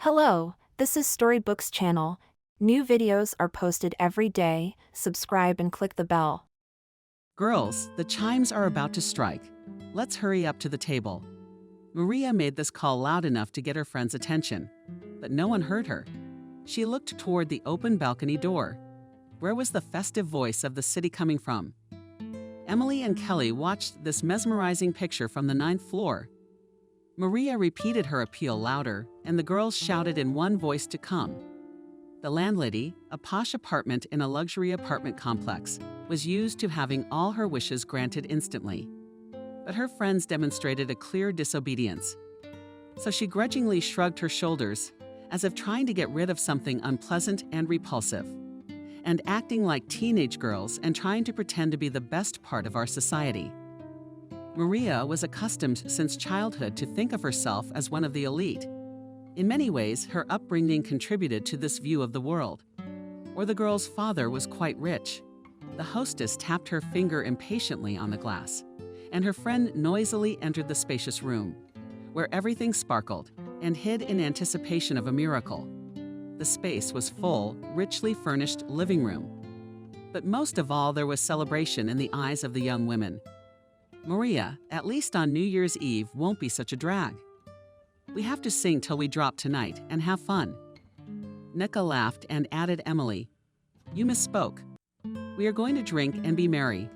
Hello, this is Storybooks channel. New videos are posted every day. Subscribe and click the bell. Girls, the chimes are about to strike. Let's hurry up to the table. Maria made this call loud enough to get her friend's attention, but no one heard her. She looked toward the open balcony door. Where was the festive voice of the city coming from? Emily and Kelly watched this mesmerizing picture from the 9th floor. Maria repeated her appeal louder, and the girls shouted in one voice to come. The landlady, a posh apartment in a luxury apartment complex, was used to having all her wishes granted instantly. But her friends demonstrated a clear disobedience. So she grudgingly shrugged her shoulders, as if trying to get rid of something unpleasant and repulsive, and acting like teenage girls and trying to pretend to be the best part of our society. Maria was accustomed since childhood to think of herself as one of the elite. In many ways, her upbringing contributed to this view of the world. Or the girl's father was quite rich. The hostess tapped her finger impatiently on the glass, and her friend noisily entered the spacious room, where everything sparkled and hid in anticipation of a miracle. The space was full, richly furnished living room. But most of all, there was celebration in the eyes of the young women. Maria, at least on New Year's Eve, won't be such a drag. We have to sing till we drop tonight and have fun. Nneka laughed and added Emily, "You misspoke. We are going to drink and be merry."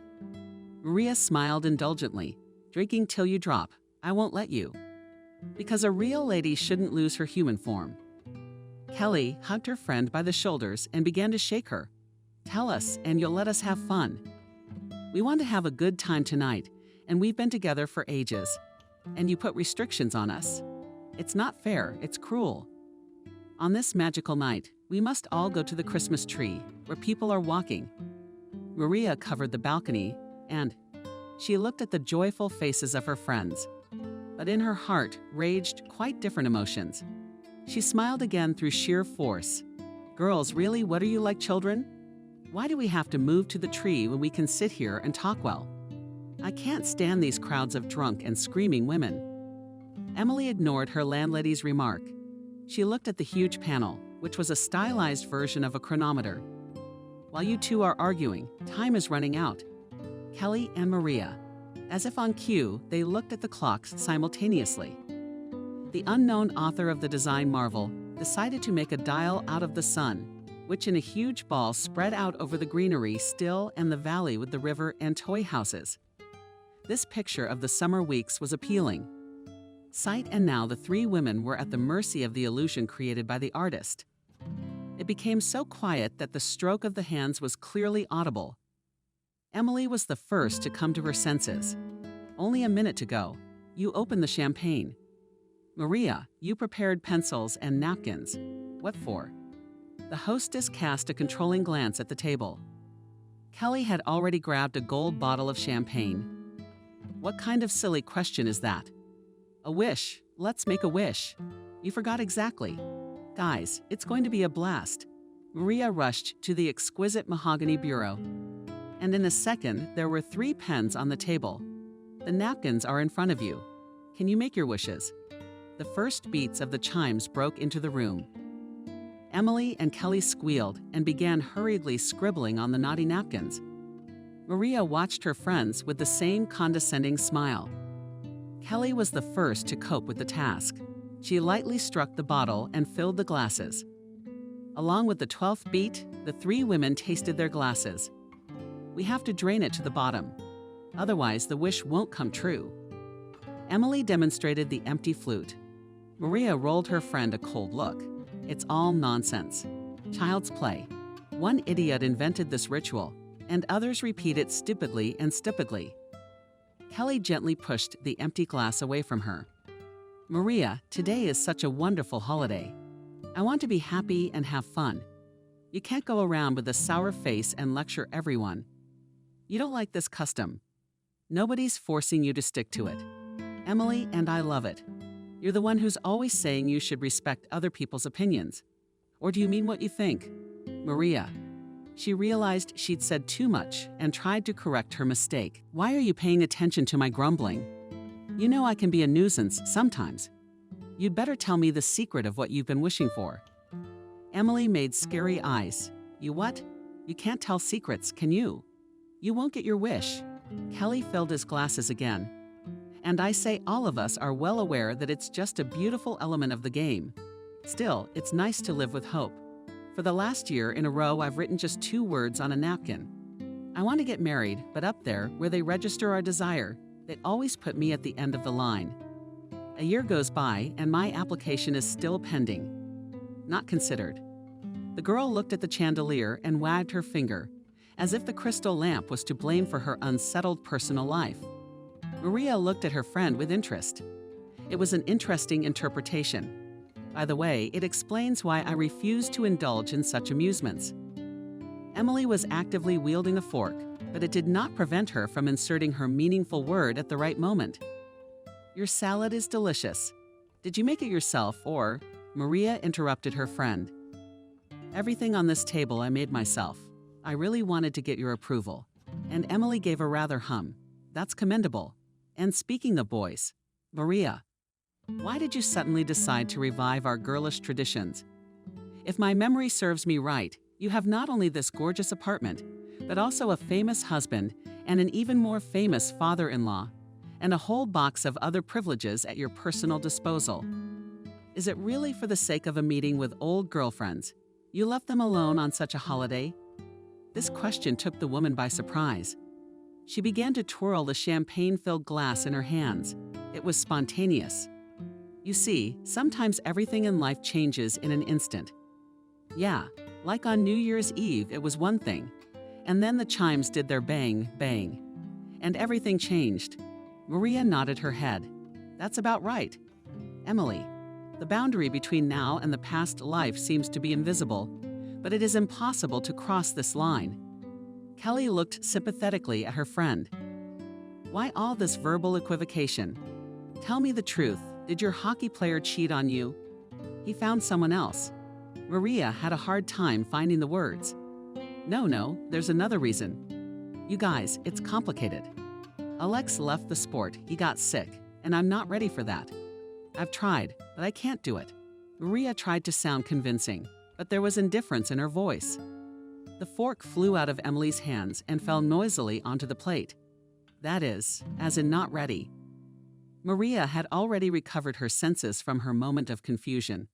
Maria smiled indulgently, "Drinking till you drop. I won't let you." Because a real lady shouldn't lose her human form. Kelly hugged her friend by the shoulders and began to shake her. "Tell us, and you'll let us have fun. We want to have a good time tonight, and we've been together for ages. And you put restrictions on us. It's not fair, it's cruel. On this magical night, we must all go to the Christmas tree, where people are walking." Maria covered the balcony, and she looked at the joyful faces of her friends. But in her heart raged quite different emotions. She smiled again through sheer force. "Girls, really, what are you like, children? Why do we have to move to the tree when we can sit here and talk well? I can't stand these crowds of drunk and screaming women." Emily ignored her landlady's remark. She looked at the huge panel, which was a stylized version of a chronometer. "While you two are arguing, time is running out." Kelly and Maria, as if on cue, they looked at the clocks simultaneously. The unknown author of the design marvel decided to make a dial out of the sun, which in a huge ball spread out over the greenery still and the valley with the river and toy houses. This picture of the summer weeks was appealing. Sight and now the three women were at the mercy of the illusion created by the artist. It became so quiet that the stroke of the hands was clearly audible. Emily was the first to come to her senses. "Only a minute to go. You opened the champagne. Maria, you prepared pencils and napkins. What for?" The hostess cast a controlling glance at the table. Kelly had already grabbed a gold bottle of champagne. "What kind of silly question is that?" "A wish. Let's make a wish." "You forgot exactly." "Guys, it's going to be a blast." Maria rushed to the exquisite mahogany bureau. And in a second, there were 3 pens on the table. "The napkins are in front of you. Can you make your wishes?" The first beats of the chimes broke into the room. Emily and Kelly squealed and began hurriedly scribbling on the naughty napkins. Maria watched her friends with the same condescending smile. Kelly was the first to cope with the task. She lightly struck the bottle and filled the glasses. Along with the 12th beat, the 3 women tasted their glasses. "We have to drain it to the bottom. Otherwise, the wish won't come true." Emily demonstrated the empty flute. Maria rolled her friend a cold look. "It's all nonsense. Child's play. One idiot invented this ritual, and others repeat it stupidly and stupidly." Kelly gently pushed the empty glass away from her. "Maria, today is such a wonderful holiday. I want to be happy and have fun. You can't go around with a sour face and lecture everyone. You don't like this custom. Nobody's forcing you to stick to it. Emily, and I love it. You're the one who's always saying you should respect other people's opinions. Or do you mean what you think?" Maria. She realized she'd said too much and tried to correct her mistake. "Why are you paying attention to my grumbling? You know I can be a nuisance sometimes." You'd better tell me the secret of what you've been wishing for. Emily made scary eyes. You what? You can't tell secrets, can you? You won't get your wish. Kelly filled his glasses again. And I say all of us are well aware that it's just a beautiful element of the game. Still, it's nice to live with hope. For the last year in a row, I've written just 2 words on a napkin. I want to get married, but up there, where they register our desire, they always put me at the end of the line. A year goes by, and my application is still pending. Not considered. The girl looked at the chandelier and wagged her finger, as if the crystal lamp was to blame for her unsettled personal life. Maria looked at her friend with interest. It was an interesting interpretation. By the way, it explains why I refuse to indulge in such amusements. Emily was actively wielding a fork, but it did not prevent her from inserting her meaningful word at the right moment. Your salad is delicious. Did you make it yourself or? Maria interrupted her friend. Everything on this table I made myself. I really wanted to get your approval. And Emily gave a rather hum. That's commendable. And speaking of boys, Maria, why did you suddenly decide to revive our girlish traditions? If my memory serves me right, you have not only this gorgeous apartment, but also a famous husband and an even more famous father-in-law, and a whole box of other privileges at your personal disposal. Is it really for the sake of a meeting with old girlfriends? You left them alone on such a holiday? This question took the woman by surprise. She began to twirl the champagne-filled glass in her hands. It was spontaneous. You see, sometimes everything in life changes in an instant. Yeah, like on New Year's Eve, it was one thing. And then the chimes did their bang, bang. And everything changed. Maria nodded her head. That's about right. Emily, the boundary between now and the past life seems to be invisible, but it is impossible to cross this line. Kelly looked sympathetically at her friend. Why all this verbal equivocation? Tell me the truth. Did your hockey player cheat on you? He found someone else. Maria had a hard time finding the words. No, there's another reason. You guys, it's complicated. Alex left the sport, he got sick, and I'm not ready for that. I've tried, but I can't do it. Maria tried to sound convincing, but there was indifference in her voice. The fork flew out of Emily's hands and fell noisily onto the plate. That is, as in not ready. Maria had already recovered her senses from her moment of confusion.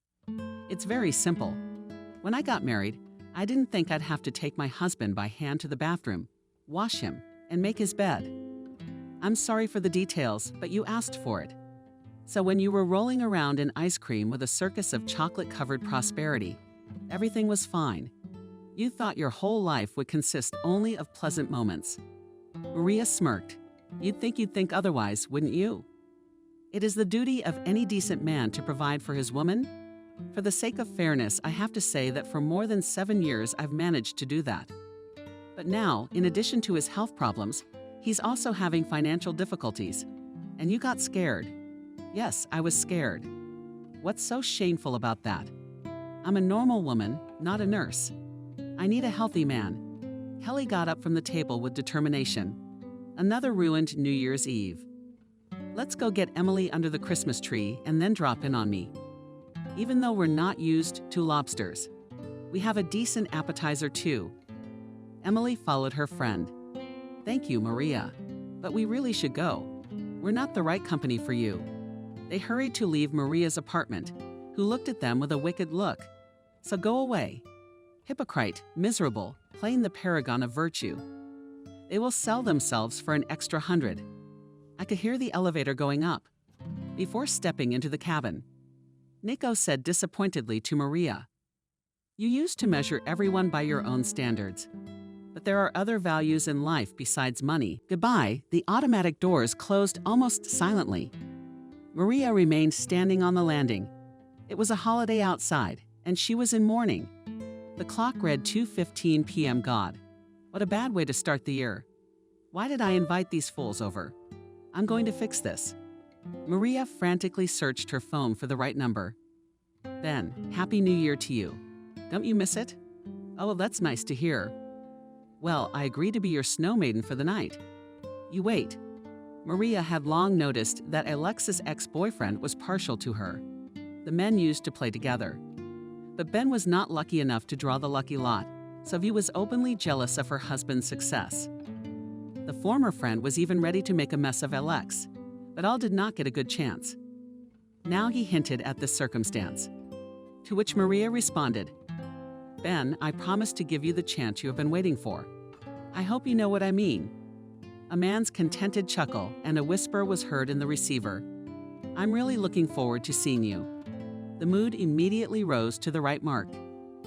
It's very simple. When I got married, I didn't think I'd have to take my husband by hand to the bathroom, wash him, and make his bed. I'm sorry for the details, but you asked for it. So when you were rolling around in ice cream with a circus of chocolate-covered prosperity, everything was fine. You thought your whole life would consist only of pleasant moments. Maria smirked. You'd think otherwise, wouldn't you? It is the duty of any decent man to provide for his woman. For the sake of fairness, I have to say that for more than 7 years I've managed to do that. But now, in addition to his health problems, he's also having financial difficulties. And you got scared. Yes, I was scared. What's so shameful about that? I'm a normal woman, not a nurse. I need a healthy man. Kelly got up from the table with determination. Another ruined New Year's Eve. Let's go get Emily under the Christmas tree and then drop in on me. Even though we're not used to lobsters, we have a decent appetizer too. Emily followed her friend. Thank you, Maria. But we really should go. We're not the right company for you. They hurried to leave Maria's apartment, who looked at them with a wicked look. So go away. Hypocrite, miserable, playing the paragon of virtue. They will sell themselves for an extra 100. I could hear the elevator going up. Before stepping into the cabin, Nico said disappointedly to Maria, You used to measure everyone by your own standards. But there are other values in life besides money. Goodbye. The automatic doors closed almost silently. Maria remained standing on the landing. It was a holiday outside, and she was in mourning. The clock read 2:15 p.m. God, what a bad way to start the year. Why did I invite these fools over? I'm going to fix this. Maria frantically searched her phone for the right number. Ben, Happy New Year to you. Don't you miss it? Oh, that's nice to hear. Well, I agree to be your snow maiden for the night. You wait. Maria had long noticed that Alexa's ex-boyfriend was partial to her. the men used to play together. But Ben was not lucky enough to draw the lucky lot, so he was openly jealous of her husband's success. The former friend was even ready to make a mess of Alex, but all did not get a good chance. Now he hinted at this circumstance, to which Maria responded, "Ben, I promise to give you the chance you have been waiting for. I hope you know what I mean." A man's contented chuckle and a whisper was heard in the receiver. "I'm really looking forward to seeing you." The mood immediately rose to the right mark.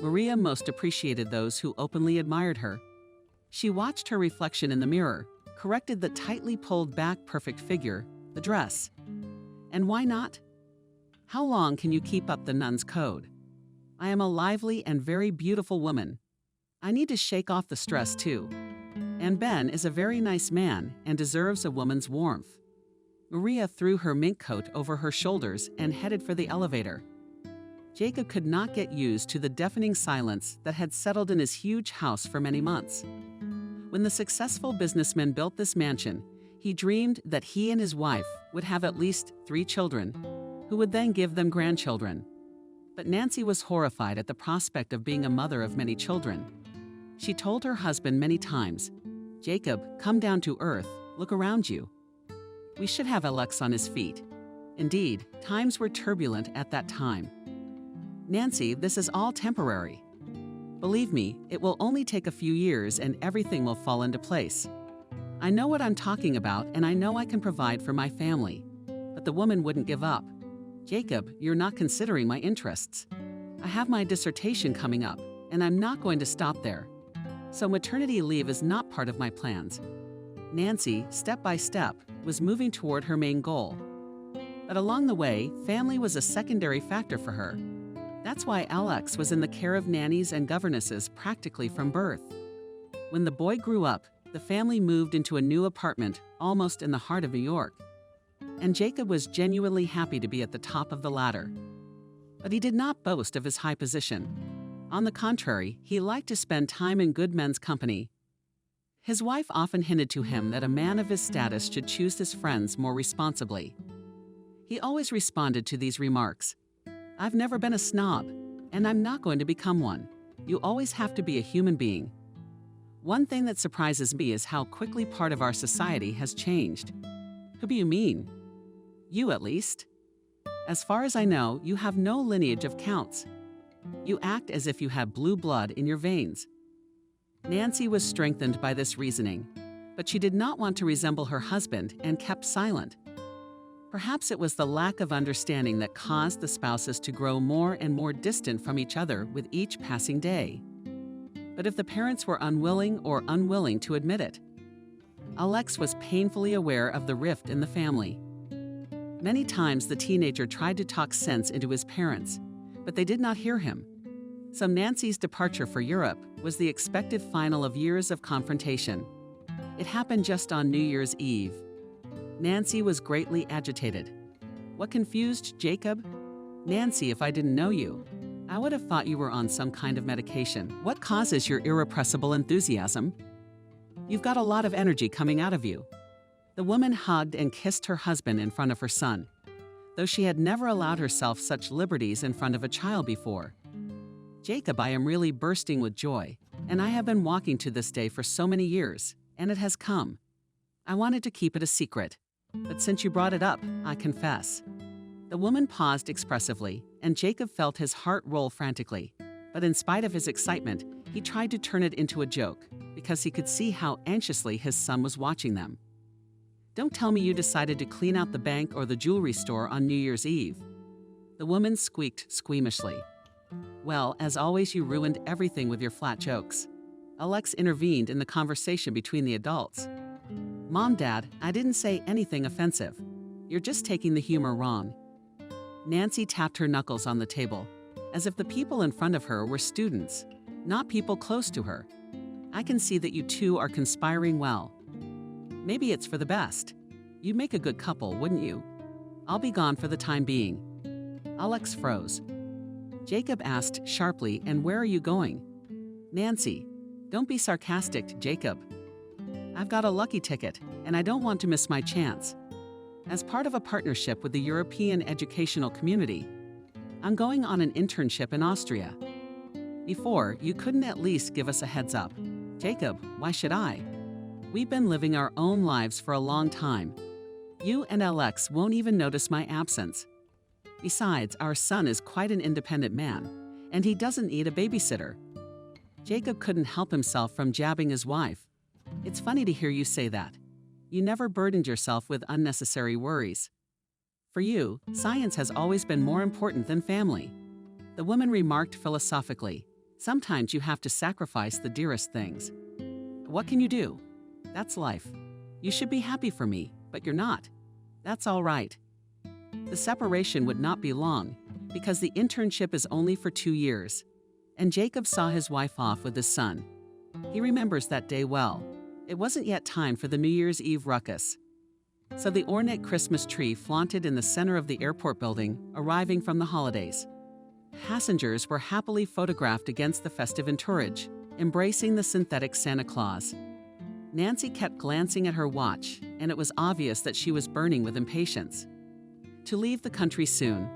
Maria most appreciated those who openly admired her. She watched her reflection in the mirror, corrected the tightly pulled back perfect figure, the dress. And why not? How long can you keep up the nun's code? I am a lively and very beautiful woman. I need to shake off the stress too. And Ben is a very nice man and deserves a woman's warmth. Maria threw her mink coat over her shoulders and headed for the elevator. Jacob could not get used to the deafening silence that had settled in his huge house for many months. When the successful businessman built this mansion, he dreamed that he and his wife would have at least 3 children, who would then give them grandchildren. But Nancy was horrified at the prospect of being a mother of many children. She told her husband many times, "Jacob, come down to earth, look around you." We should have Alex on his feet. Indeed, times were turbulent at that time. "Nancy, this is all temporary. Believe me, it will only take a few years and everything will fall into place. I know what I'm talking about and I know I can provide for my family." But the woman wouldn't give up. "Jacob, you're not considering my interests. I have my dissertation coming up and I'm not going to stop there. So maternity leave is not part of my plans." Nancy, step by step, was moving toward her main goal. But along the way, family was a secondary factor for her. That's why Alex was in the care of nannies and governesses practically from birth. When the boy grew up, the family moved into a new apartment almost in the heart of New York. And Jacob was genuinely happy to be at the top of the ladder. But he did not boast of his high position. On the contrary, he liked to spend time in good men's company. His wife often hinted to him that a man of his status should choose his friends more responsibly. He always responded to these remarks, "I've never been a snob, and I'm not going to become one. You always have to be a human being." One thing that surprises me is how quickly part of our society has changed. Who do you mean? You, at least. As far as I know, you have no lineage of counts. You act as if you have blue blood in your veins. Nancy was strengthened by this reasoning, but she did not want to resemble her husband and kept silent. Perhaps it was the lack of understanding that caused the spouses to grow more and more distant from each other with each passing day. But if the parents were unwilling to admit it, Alex was painfully aware of the rift in the family. Many times the teenager tried to talk sense into his parents, but they did not hear him. So Nancy's departure for Europe was the expected final of years of confrontation. It happened just on New Year's Eve. Nancy was greatly agitated. What confused Jacob? "Nancy, if I didn't know you, I would have thought you were on some kind of medication. What causes your irrepressible enthusiasm? You've got a lot of energy coming out of you." The woman hugged and kissed her husband in front of her son, though she had never allowed herself such liberties in front of a child before. "Jacob, I am really bursting with joy, and I have been walking to this day for so many years, and it has come. I wanted to keep it a secret, but since you brought it up, I confess." The woman paused expressively, and Jacob felt his heart roll frantically. But in spite of his excitement, he tried to turn it into a joke, because he could see how anxiously his son was watching them. "Don't tell me you decided to clean out the bank or the jewelry store on New Year's Eve." The woman squeaked squeamishly. "Well, as always, you ruined everything with your flat jokes." Alex intervened in the conversation between the adults. "Mom, Dad, I didn't say anything offensive. You're just taking the humor wrong." Nancy tapped her knuckles on the table, as if the people in front of her were students, not people close to her. "I can see that you two are conspiring well. Maybe it's for the best. You'd make a good couple, wouldn't you? I'll be gone for the time being." Alex froze. Jacob asked sharply, "And where are you going?" "Nancy, don't be sarcastic, Jacob. I've got a lucky ticket, and I don't want to miss my chance. As part of a partnership with the European educational community, I'm going on an internship in Austria. Before, you couldn't at least give us a heads up. Jacob, why should I? We've been living our own lives for a long time. You and Alex won't even notice my absence. Besides, our son is quite an independent man, and he doesn't need a babysitter. Jacob couldn't help himself from jabbing his wife. It's funny to hear you say that. You never burdened yourself with unnecessary worries. For you, science has always been more important than family. The woman remarked philosophically. Sometimes you have to sacrifice the dearest things. What can you do? That's life. You should be happy for me, but you're not. That's all right. The separation would not be long, because the internship is only for 2 years. And Jacob saw his wife off with his son. He remembers that day well. It wasn't yet time for the New Year's Eve ruckus. So the ornate Christmas tree flaunted in the center of the airport building, arriving from the holidays. Passengers were happily photographed against the festive entourage, embracing the synthetic Santa Claus. Nancy kept glancing at her watch, and it was obvious that she was burning with impatience to leave the country soon.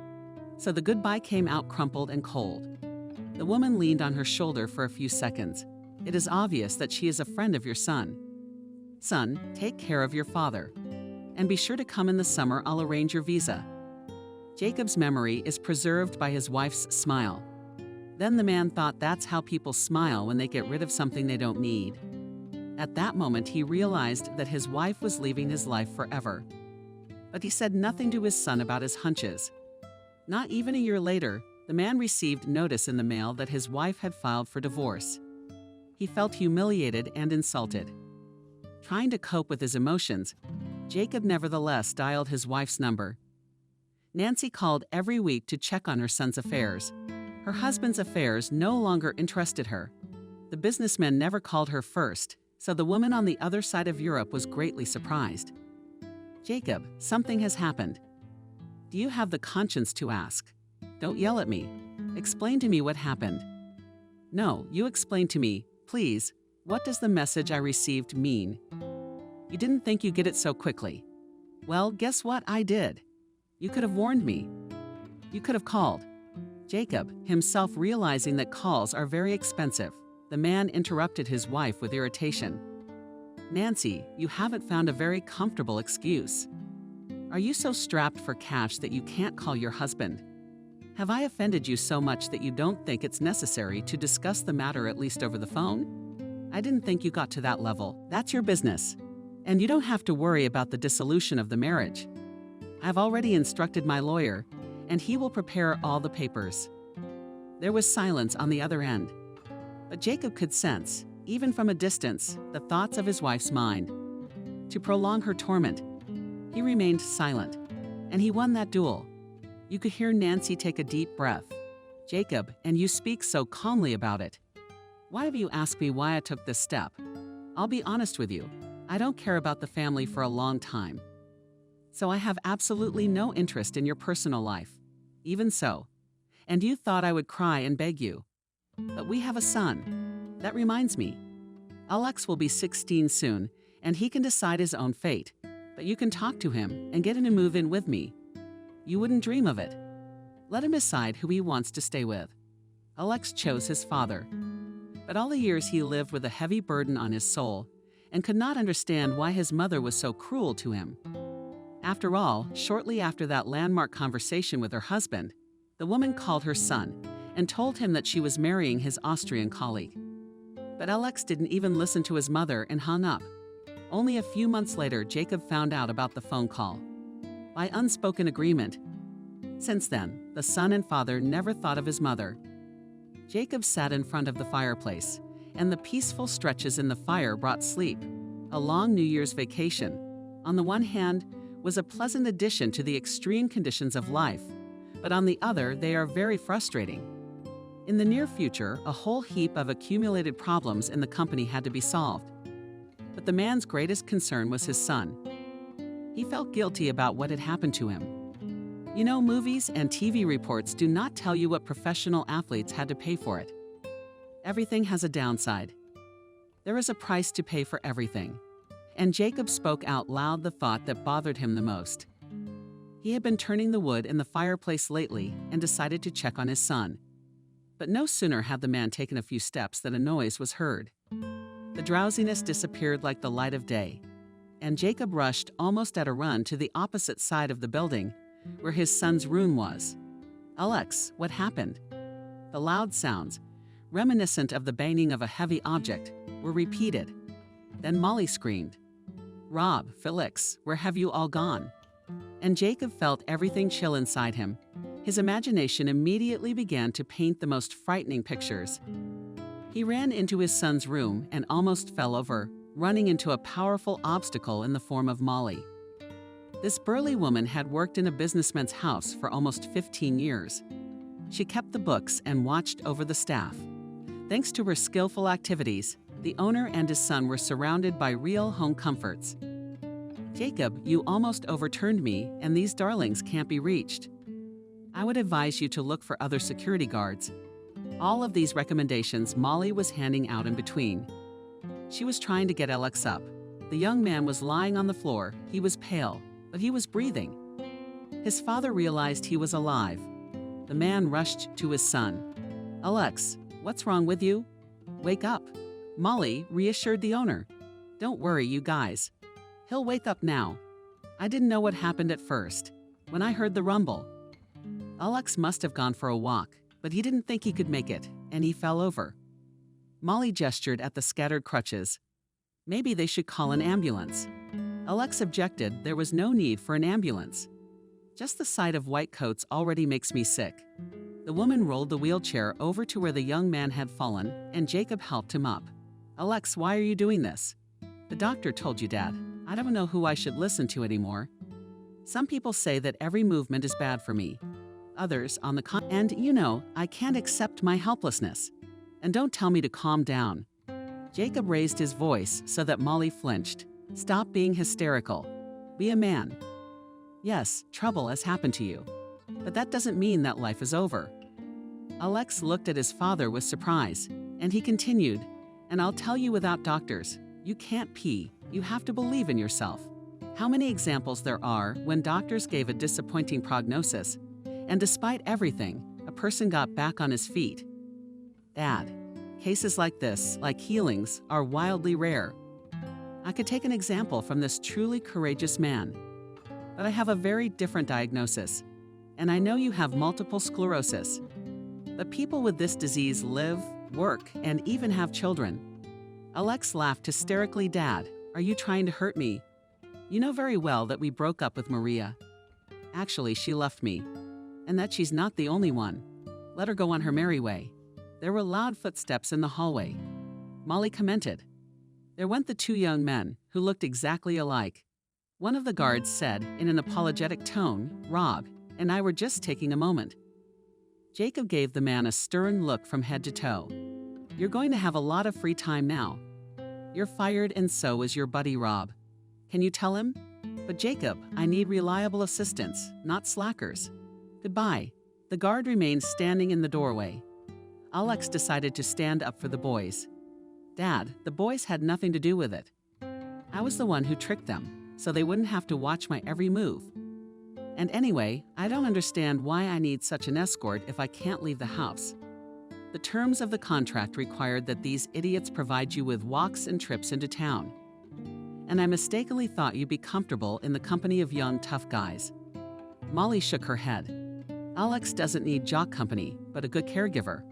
So the goodbye came out crumpled and cold. The woman leaned on her shoulder for a few seconds. It is obvious that she is a friend of your son. Son, take care of your father. And be sure to come in the summer, I'll arrange your visa. Jacob's memory is preserved by his wife's smile. Then the man thought that's how people smile when they get rid of something they don't need. At that moment, he realized that his wife was leaving his life forever. But he said nothing to his son about his hunches. Not even a year later, the man received notice in the mail that his wife had filed for divorce. He felt humiliated and insulted. Trying to cope with his emotions, Jacob nevertheless dialed his wife's number. Nancy called every week to check on her son's affairs. Her husband's affairs no longer interested her. The businessman never called her first, so the woman on the other side of Europe was greatly surprised. Jacob, something has happened. Do you have the conscience to ask? Don't yell at me. Explain to me what happened. No, you explain to me, please. What does the message I received mean? You didn't think you'd get it so quickly. Well, guess what? I did. You could have warned me. You could have called. Jacob, himself realizing that calls are very expensive, the man interrupted his wife with irritation. Nancy, you haven't found a very comfortable excuse. Are you so strapped for cash that you can't call your husband? Have I offended you so much that you don't think it's necessary to discuss the matter at least over the phone? I didn't think you got to that level. That's your business. And you don't have to worry about the dissolution of the marriage. I've already instructed my lawyer, and he will prepare all the papers. There was silence on the other end. But Jacob could sense, even from a distance, the thoughts of his wife's mind. To prolong her torment, he remained silent, and he won that duel. You could hear Nancy take a deep breath. Jacob, and you speak so calmly about it. Why have you asked me why I took this step? I'll be honest with you. I don't care about the family for a long time. So I have absolutely no interest in your personal life. Even so. And you thought I would cry and beg you. But we have a son. That reminds me. Alex will be 16 soon, and he can decide his own fate. But you can talk to him and get him to move in with me. You wouldn't dream of it. Let him decide who he wants to stay with. Alex chose his father. But all the years he lived with a heavy burden on his soul, and could not understand why his mother was so cruel to him. After all, shortly after that landmark conversation with her husband, the woman called her son and told him that she was marrying his Austrian colleague. But Alex didn't even listen to his mother and hung up. Only a few months later, Jacob found out about the phone call. By unspoken agreement. Since then, the son and father never thought of his mother. Jacob sat in front of the fireplace, and the peaceful stretches in the fire brought sleep. A long New Year's vacation, on the one hand, was a pleasant addition to the extreme conditions of life, but on the other, they are very frustrating. In the near future, a whole heap of accumulated problems in the company had to be solved. But the man's greatest concern was his son. He felt guilty about what had happened to him. You know, movies and TV reports do not tell you what professional athletes had to pay for it. Everything has a downside. There is a price to pay for everything. And Jacob spoke out loud the thought that bothered him the most. He had been turning the wood in the fireplace lately and decided to check on his son. But no sooner had the man taken a few steps than a noise was heard. The drowsiness disappeared like the light of day, and Jacob rushed almost at a run to the opposite side of the building, where his son's room was. "Alex, what happened?" The loud sounds, reminiscent of the banging of a heavy object, were repeated. Then Molly screamed, "Rob, Felix, where have you all gone?" And Jacob felt everything chill inside him. His imagination immediately began to paint the most frightening pictures. He ran into his son's room and almost fell over, running into a powerful obstacle in the form of Molly. This burly woman had worked in a businessman's house for almost 15 years. She kept the books and watched over the staff. Thanks to her skillful activities, the owner and his son were surrounded by real home comforts. "Jacob, you almost overturned me, and these darlings can't be reached. I would advise you to look for other security guards." All of these recommendations Molly was handing out in between. She was trying to get Alex up. The young man was lying on the floor. He was pale, but he was breathing. His father realized he was alive. The man rushed to his son. "Alex, what's wrong with you? Wake up." Molly reassured the owner. "Don't worry, you guys. He'll wake up now. I didn't know what happened at first. When I heard the rumble, Alex must have gone for a walk, but he didn't think he could make it, and he fell over." Molly gestured at the scattered crutches. "Maybe they should call an ambulance." Alex objected there was no need for an ambulance. "Just the sight of white coats already makes me sick." The woman rolled the wheelchair over to where the young man had fallen, and Jacob helped him up. "Alex, why are you doing this?" "The doctor told you, Dad. I don't know who I should listen to anymore. Some people say that every movement is bad for me. Others, on the and I can't accept my helplessness. And don't tell me to calm down." Jacob raised his voice so that Molly flinched. "Stop being hysterical. Be a man. Yes, trouble has happened to you, but that doesn't mean that life is over." Alex looked at his father with surprise, and he continued, "And I'll tell you without doctors, you can't pee. You have to believe in yourself. How many examples there are when doctors gave a disappointing prognosis, and despite everything, a person got back on his feet. Dad, cases like this, like healings, are wildly rare. I could take an example from this truly courageous man. But I have a very different diagnosis, and I know you have multiple sclerosis. But people with this disease live, work, and even have children." Alex laughed hysterically. "Dad, are you trying to hurt me? You know very well that we broke up with Maria. Actually, she left me, and that she's not the only one. Let her go on her merry way." There were loud footsteps in the hallway. Molly commented. There went the two young men, who looked exactly alike. One of the guards said, in an apologetic tone, "Rob and I were just taking a moment." Jacob gave the man a stern look from head to toe. "You're going to have a lot of free time now. You're fired, and so is your buddy Rob. Can you tell him? But Jacob, I need reliable assistants, not slackers. Goodbye." The guard remained standing in the doorway. Alex decided to stand up for the boys. "Dad, the boys had nothing to do with it. I was the one who tricked them, so they wouldn't have to watch my every move. And anyway, I don't understand why I need such an escort if I can't leave the house. The terms of the contract required that these idiots provide you with walks and trips into town. And I mistakenly thought you'd be comfortable in the company of young, tough guys." Molly shook her head. "Alex doesn't need jock company, but a good caregiver."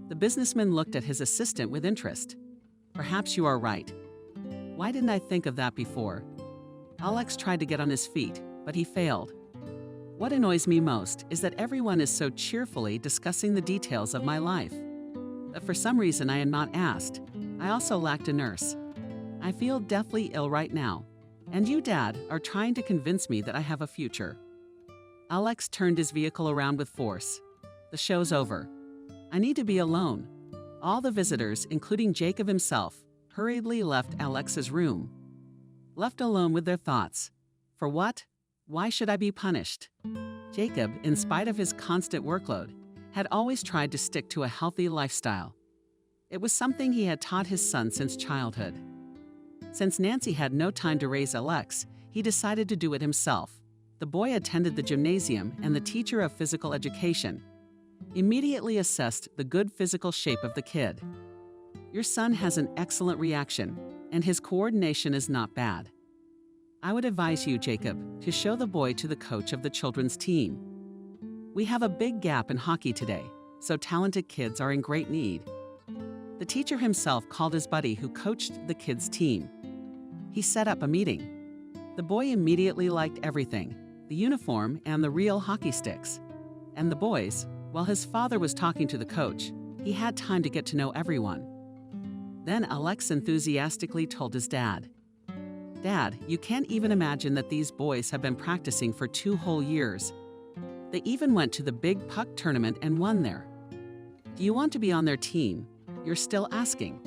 The businessman looked at his assistant with interest. "Perhaps you are right. Why didn't I think of that before?" Alex tried to get on his feet, but he failed. "What annoys me most is that everyone is so cheerfully discussing the details of my life. But for some reason I am not asked. I also lacked a nurse. I feel deathly ill right now. And you, Dad, are trying to convince me that I have a future." Alex turned his vehicle around with force. "The show's over. I need to be alone." All the visitors, including Jacob himself, hurriedly left Alex's room. Left alone with their thoughts. For what? Why should I be punished? Jacob, in spite of his constant workload, had always tried to stick to a healthy lifestyle. It was something he had taught his son since childhood. Since Nancy had no time to raise Alex, he decided to do it himself. the boy attended the gymnasium and the teacher of physical education immediately assessed the good physical shape of the kid. Your son has an excellent reaction, and his coordination is not bad. I would advise you, Jacob, to show the boy to the coach of the children's team. We have a big gap in hockey today, so talented kids are in great need. The teacher himself called his buddy who coached the kids' team. He set up a meeting. The boy immediately liked everything, the uniform and the real hockey sticks. And the boys, while his father was talking to the coach, he had time to get to know everyone. Then Alex enthusiastically told his dad, "Dad, you can't even imagine that these boys have been practicing for 2 whole years. They even went to the big puck tournament and won there. Do you want to be on their team? You're still asking.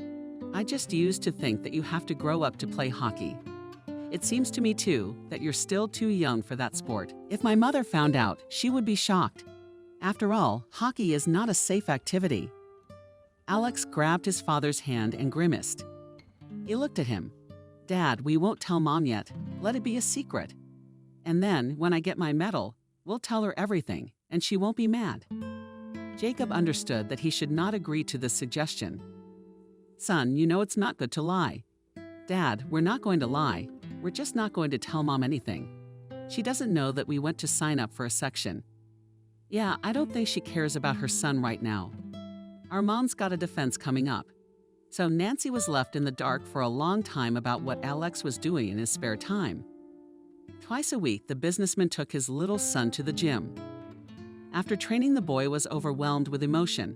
I just used to think that you have to grow up to play hockey. It seems to me too that you're still too young for that sport. If my mother found out, she would be shocked. After all, hockey is not a safe activity." Alex grabbed his father's hand and grimaced. He looked at him. "Dad, we won't tell Mom yet. Let it be a secret. And then, when I get my medal, we'll tell her everything, and she won't be mad." Jacob understood that he should not agree to this suggestion. "Son, you know it's not good to lie." "Dad, we're not going to lie. We're just not going to tell Mom anything. She doesn't know that we went to sign up for a section. Yeah, I don't think she cares about her son right now. Our mom's got a defense coming up." So Nancy was left in the dark for a long time about what Alex was doing in his spare time. Twice a week, the businessman took his little son to the gym. After training, the boy was overwhelmed with emotion.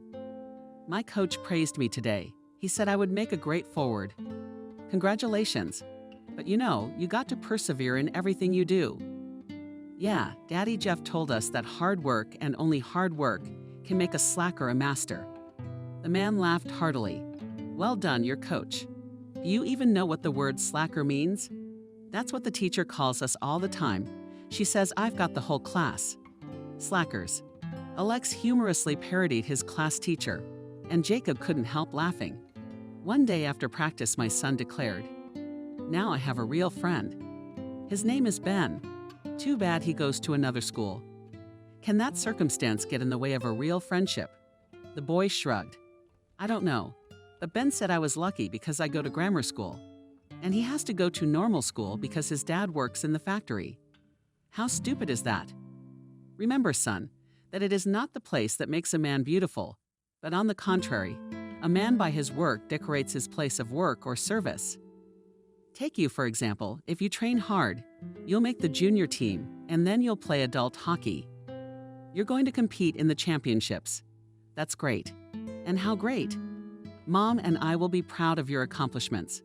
"My coach praised me today. He said I would make a great forward. Congratulations. But you got to persevere in everything you do." "Yeah, Daddy Jeff told us that hard work and only hard work can make a slacker a master." The man laughed heartily. "Well done, your coach. Do you even know what the word slacker means? That's what the teacher calls us all the time. She says I've got the whole class. Slackers." Alex humorously parodied his class teacher, and Jacob couldn't help laughing. One day after practice, my son declared, "Now I have a real friend. His name is Ben. Too bad he goes to another school. Can that circumstance get in the way of a real friendship?" The boy shrugged. "I don't know, but Ben said I was lucky because I go to grammar school, and he has to go to normal school because his dad works in the factory. How stupid is that? Remember, son, that it is not the place that makes a man beautiful, but on the contrary, a man by his work decorates his place of work or service. Take you, for example, if you train hard, you'll make the junior team, and then you'll play adult hockey. You're going to compete in the championships. That's great. And how great? Mom and I will be proud of your accomplishments."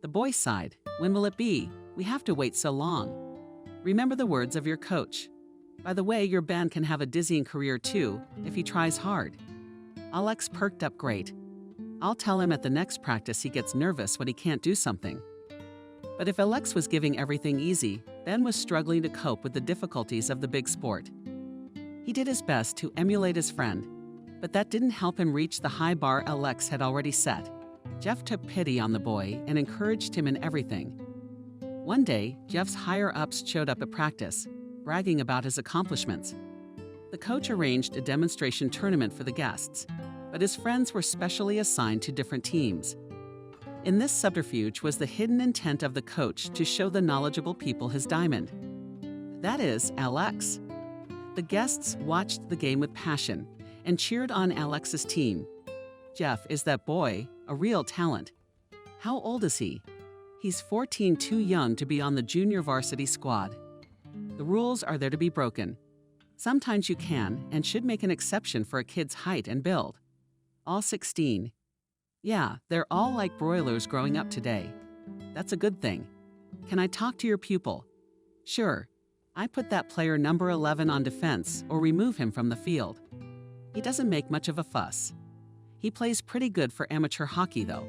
The boy sighed. "When will it be? We have to wait so long. Remember the words of your coach. By the way, your Ben can have a dizzying career too, if he tries hard." Alex perked up great. "I'll tell him at the next practice he gets nervous when he can't do something." But if Alex was giving everything easy, Ben was struggling to cope with the difficulties of the big sport. He did his best to emulate his friend, but that didn't help him reach the high bar Alex had already set. Jeff took pity on the boy and encouraged him in everything. One day, Jeff's higher-ups showed up at practice, bragging about his accomplishments. The coach arranged a demonstration tournament for the guests, but his friends were specially assigned to different teams. In this subterfuge was the hidden intent of the coach to show the knowledgeable people his diamond. That is, Alex. The guests watched the game with passion and cheered on Alex's team. Jeff is that boy, a real talent. How old is he? He's 14, too young to be on the junior varsity squad. The rules are there to be broken. Sometimes you can and should make an exception for a kid's height and build. All 16. Yeah, they're all like broilers growing up today. That's a good thing. Can I talk to your pupil? Sure. I put that player number 11 on defense or remove him from the field. He doesn't make much of a fuss. He plays pretty good for amateur hockey, though.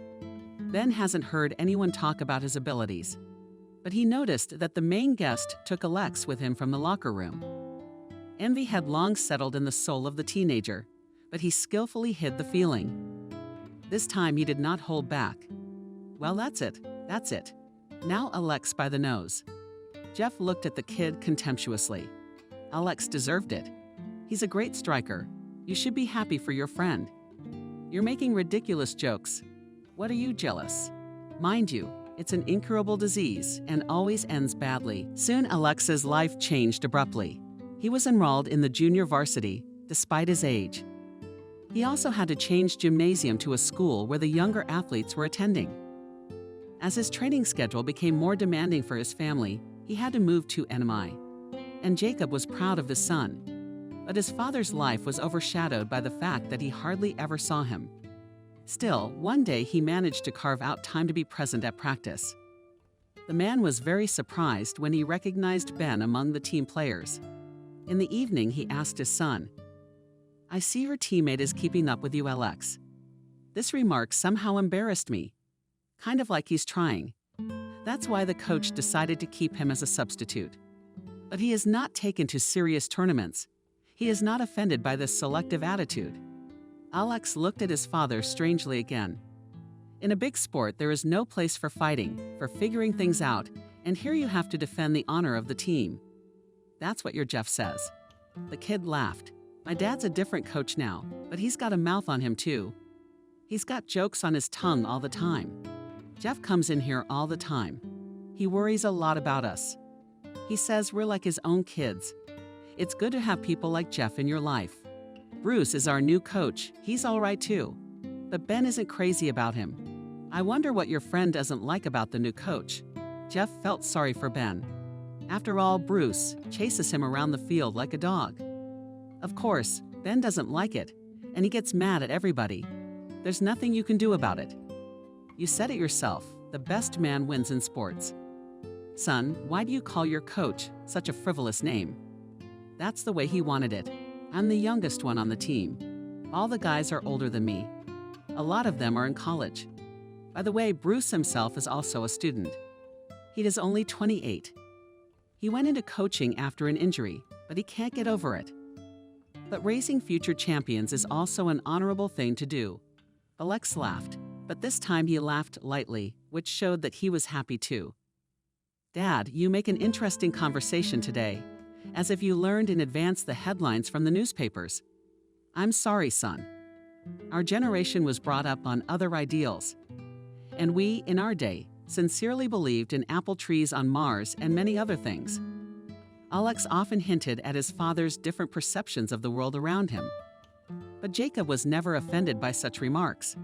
Ben hasn't heard anyone talk about his abilities, but he noticed that the main guest took Alex with him from the locker room. Envy had long settled in the soul of the teenager, but he skillfully hid the feeling. This time he did not hold back. Well, that's it. Now Alex by the nose. Jeff looked at the kid contemptuously. Alex deserved it. He's a great striker. You should be happy for your friend. You're making ridiculous jokes. What are you, jealous? Mind you, it's an incurable disease and always ends badly. Soon Alex's life changed abruptly. He was enrolled in the junior varsity, despite his age. He also had to change gymnasium to a school where the younger athletes were attending. As his training schedule became more demanding for his family, he had to move to NMI. And Jacob was proud of his son. But his father's life was overshadowed by the fact that he hardly ever saw him. Still, one day he managed to carve out time to be present at practice. The man was very surprised when he recognized Ben among the team players. In the evening, he asked his son, "I see your teammate is keeping up with you, Alex." This remark somehow embarrassed me. Kind of like he's trying. That's why the coach decided to keep him as a substitute. But he is not taken to serious tournaments. He is not offended by this selective attitude. Alex looked at his father strangely again. In a big sport, there is no place for fighting, for figuring things out, and here you have to defend the honor of the team. That's what your Jeff says. The kid laughed. My dad's a different coach now, but he's got a mouth on him too. He's got jokes on his tongue all the time. Jeff comes in here all the time. He worries a lot about us. He says we're like his own kids. It's good to have people like Jeff in your life. Bruce is our new coach. He's all right too. But Ben isn't crazy about him. I wonder what your friend doesn't like about the new coach. Jeff felt sorry for Ben. After all, Bruce chases him around the field like a dog. Of course, Ben doesn't like it, and he gets mad at everybody. There's nothing you can do about it. You said it yourself, the best man wins in sports. Son, why do you call your coach such a frivolous name? That's the way he wanted it. I'm the youngest one on the team. All the guys are older than me. A lot of them are in college. By the way, Bruce himself is also a student. He is only 28. He went into coaching after an injury, but he can't get over it. But raising future champions is also an honorable thing to do. Alex laughed, but this time he laughed lightly, which showed that he was happy too. Dad, you make an interesting conversation today, as if you learned in advance the headlines from the newspapers. I'm sorry, son. Our generation was brought up on other ideals. And we, in our day, sincerely believed in apple trees on Mars and many other things. Alex often hinted at his father's different perceptions of the world around him. But Jacob was never offended by such remarks.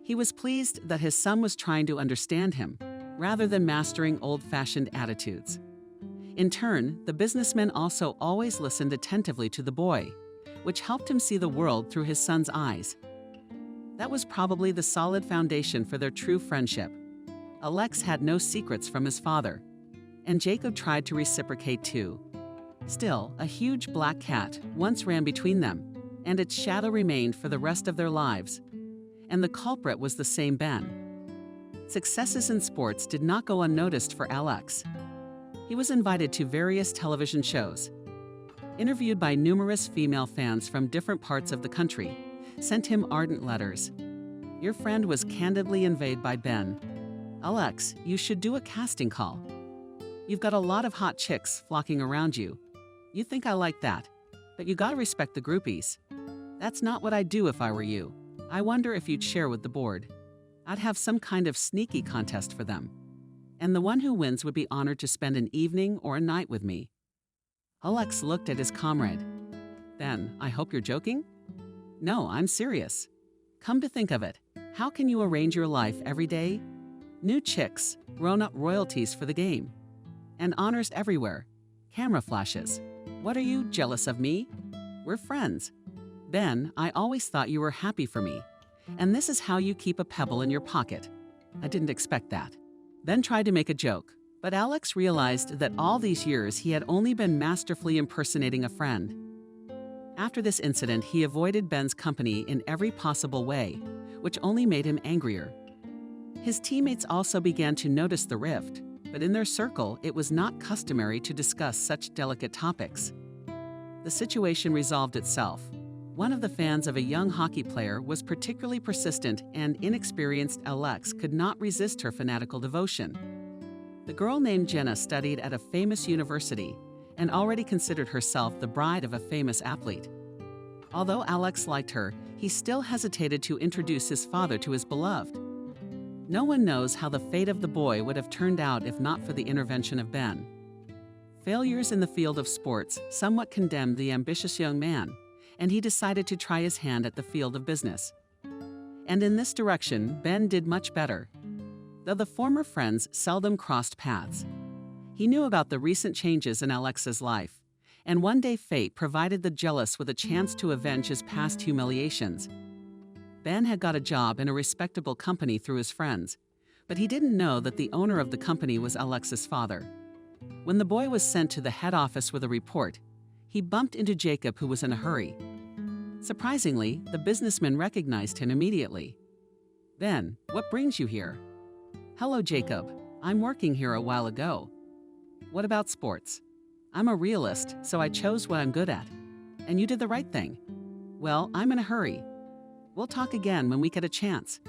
He was pleased that his son was trying to understand him, rather than mastering old-fashioned attitudes. In turn, the businessman also always listened attentively to the boy, which helped him see the world through his son's eyes. That was probably the solid foundation for their true friendship. Alex had no secrets from his father, and Jacob tried to reciprocate too. Still, a huge black cat once ran between them, and its shadow remained for the rest of their lives. And the culprit was the same Ben. Successes in sports did not go unnoticed for Alex. He was invited to various television shows. Interviewed by numerous female fans from different parts of the country, sent him ardent letters. Your friend was candidly invaded by Ben. Alex, you should do a casting call. You've got a lot of hot chicks flocking around you. You think I like that, but you gotta respect the groupies. That's not what I'd do if I were you. I wonder if you'd share with the board. I'd have some kind of sneaky contest for them. And the one who wins would be honored to spend an evening or a night with me. Alex looked at his comrade. Ben, I hope you're joking? No, I'm serious. Come to think of it, how can you arrange your life every day? New chicks, grown-up royalties for the game. And honors everywhere. Camera flashes. What are you, jealous of me? We're friends. Ben, I always thought you were happy for me. And this is how you keep a pebble in your pocket. I didn't expect that. Ben tried to make a joke, but Alex realized that all these years he had only been masterfully impersonating a friend. After this incident, he avoided Ben's company in every possible way, which only made him angrier. His teammates also began to notice the rift, but in their circle, it was not customary to discuss such delicate topics. The situation resolved itself. One of the fans of a young hockey player was particularly persistent, and inexperienced Alex could not resist her fanatical devotion. The girl named Jenna studied at a famous university and already considered herself the bride of a famous athlete. Although Alex liked her, he still hesitated to introduce his father to his beloved. No one knows how the fate of the boy would have turned out if not for the intervention of Ben. Failures in the field of sports somewhat condemned the ambitious young man, and he decided to try his hand at the field of business. And in this direction, Ben did much better, though the former friends seldom crossed paths. He knew about the recent changes in Alex's life, and one day fate provided the jealous with a chance to avenge his past humiliations. Ben had got a job in a respectable company through his friends, but he didn't know that the owner of the company was Alex's father. When the boy was sent to the head office with a report, he bumped into Jacob, who was in a hurry. Surprisingly, the businessman recognized him immediately. "Ben, what brings you here?" "Hello, Jacob. I'm working here a while ago." "What about sports?" "I'm a realist, so I chose what I'm good at." "And you did the right thing." "Well, I'm in a hurry. We'll talk again when we get a chance."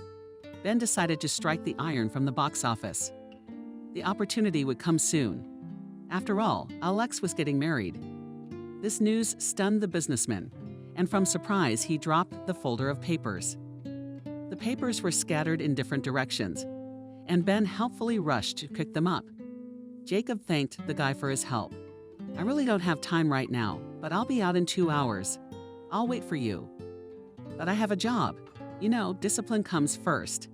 Ben decided to strike the iron from the box office. The opportunity would come soon. After all, Alex was getting married. This news stunned the businessman, and from surprise, he dropped the folder of papers. The papers were scattered in different directions, and Ben helpfully rushed to pick them up. Jacob thanked the guy for his help. "I really don't have time right now, but I'll be out in 2 hours. I'll wait for you." "But I have a job. You know, discipline comes first.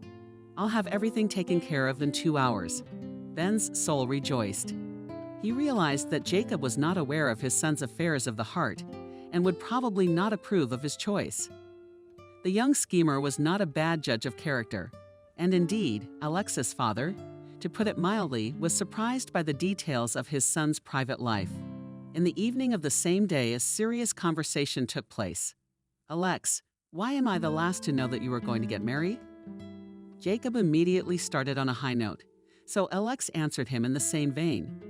I'll have everything taken care of in 2 hours." Ben's soul rejoiced. He realized that Jacob was not aware of his son's affairs of the heart and would probably not approve of his choice. The young schemer was not a bad judge of character, and indeed, Alex's father, to put it mildly, was surprised by the details of his son's private life. In the evening of the same day, a serious conversation took place. "Alex, why am I the last to know that you are going to get married?" Jacob immediately started on a high note, so Alex answered him in the same vein.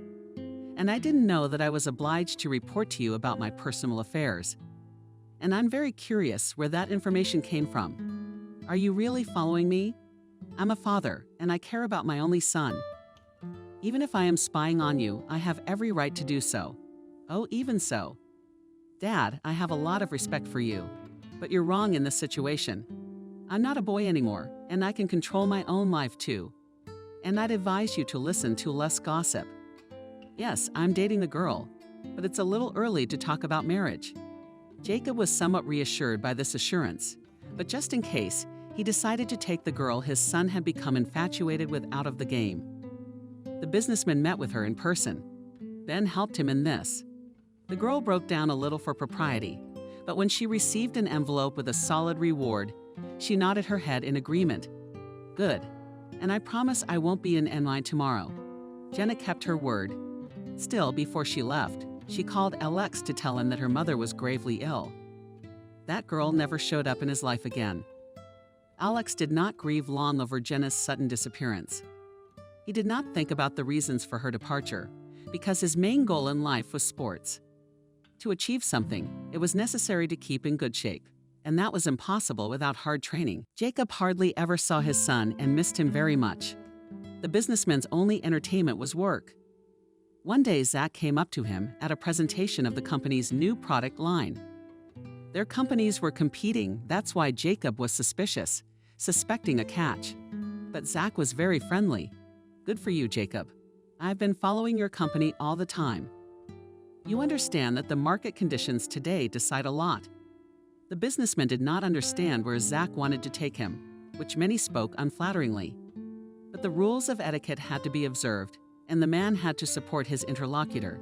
"And I didn't know that I was obliged to report to you about my personal affairs. And I'm very curious where that information came from. Are you really following me? I'm a father, and I care about my only son. Even if I am spying on you, I have every right to do so. Oh, even so. Dad, I have a lot of respect for you, but you're wrong in this situation. I'm not a boy anymore, and I can control my own life too. And I'd advise you to listen to less gossip. Yes, I'm dating a girl, but it's a little early to talk about marriage." Jacob was somewhat reassured by this assurance, but just in case, he decided to take the girl his son had become infatuated with out of the game. The businessman met with her in person. Ben helped him in this. The girl broke down a little for propriety, but when she received an envelope with a solid reward, she nodded her head in agreement. "Good, and I promise I won't be in line tomorrow." Jenna kept her word. Still, before she left, she called Alex to tell him that her mother was gravely ill. That girl never showed up in his life again. Alex did not grieve long over Jenna's sudden disappearance. He did not think about the reasons for her departure, because his main goal in life was sports. To achieve something, it was necessary to keep in good shape, and that was impossible without hard training. Jacob hardly ever saw his son and missed him very much. The businessman's only entertainment was work. One day, Zach came up to him at a presentation of the company's new product line. Their companies were competing, that's why Jacob was suspicious, suspecting a catch. But Zach was very friendly. "Good for you, Jacob. I've been following your company all the time. You understand that the market conditions today decide a lot." The businessman did not understand where Zach wanted to take him, which many spoke unflatteringly. But the rules of etiquette had to be observed, and the man had to support his interlocutor.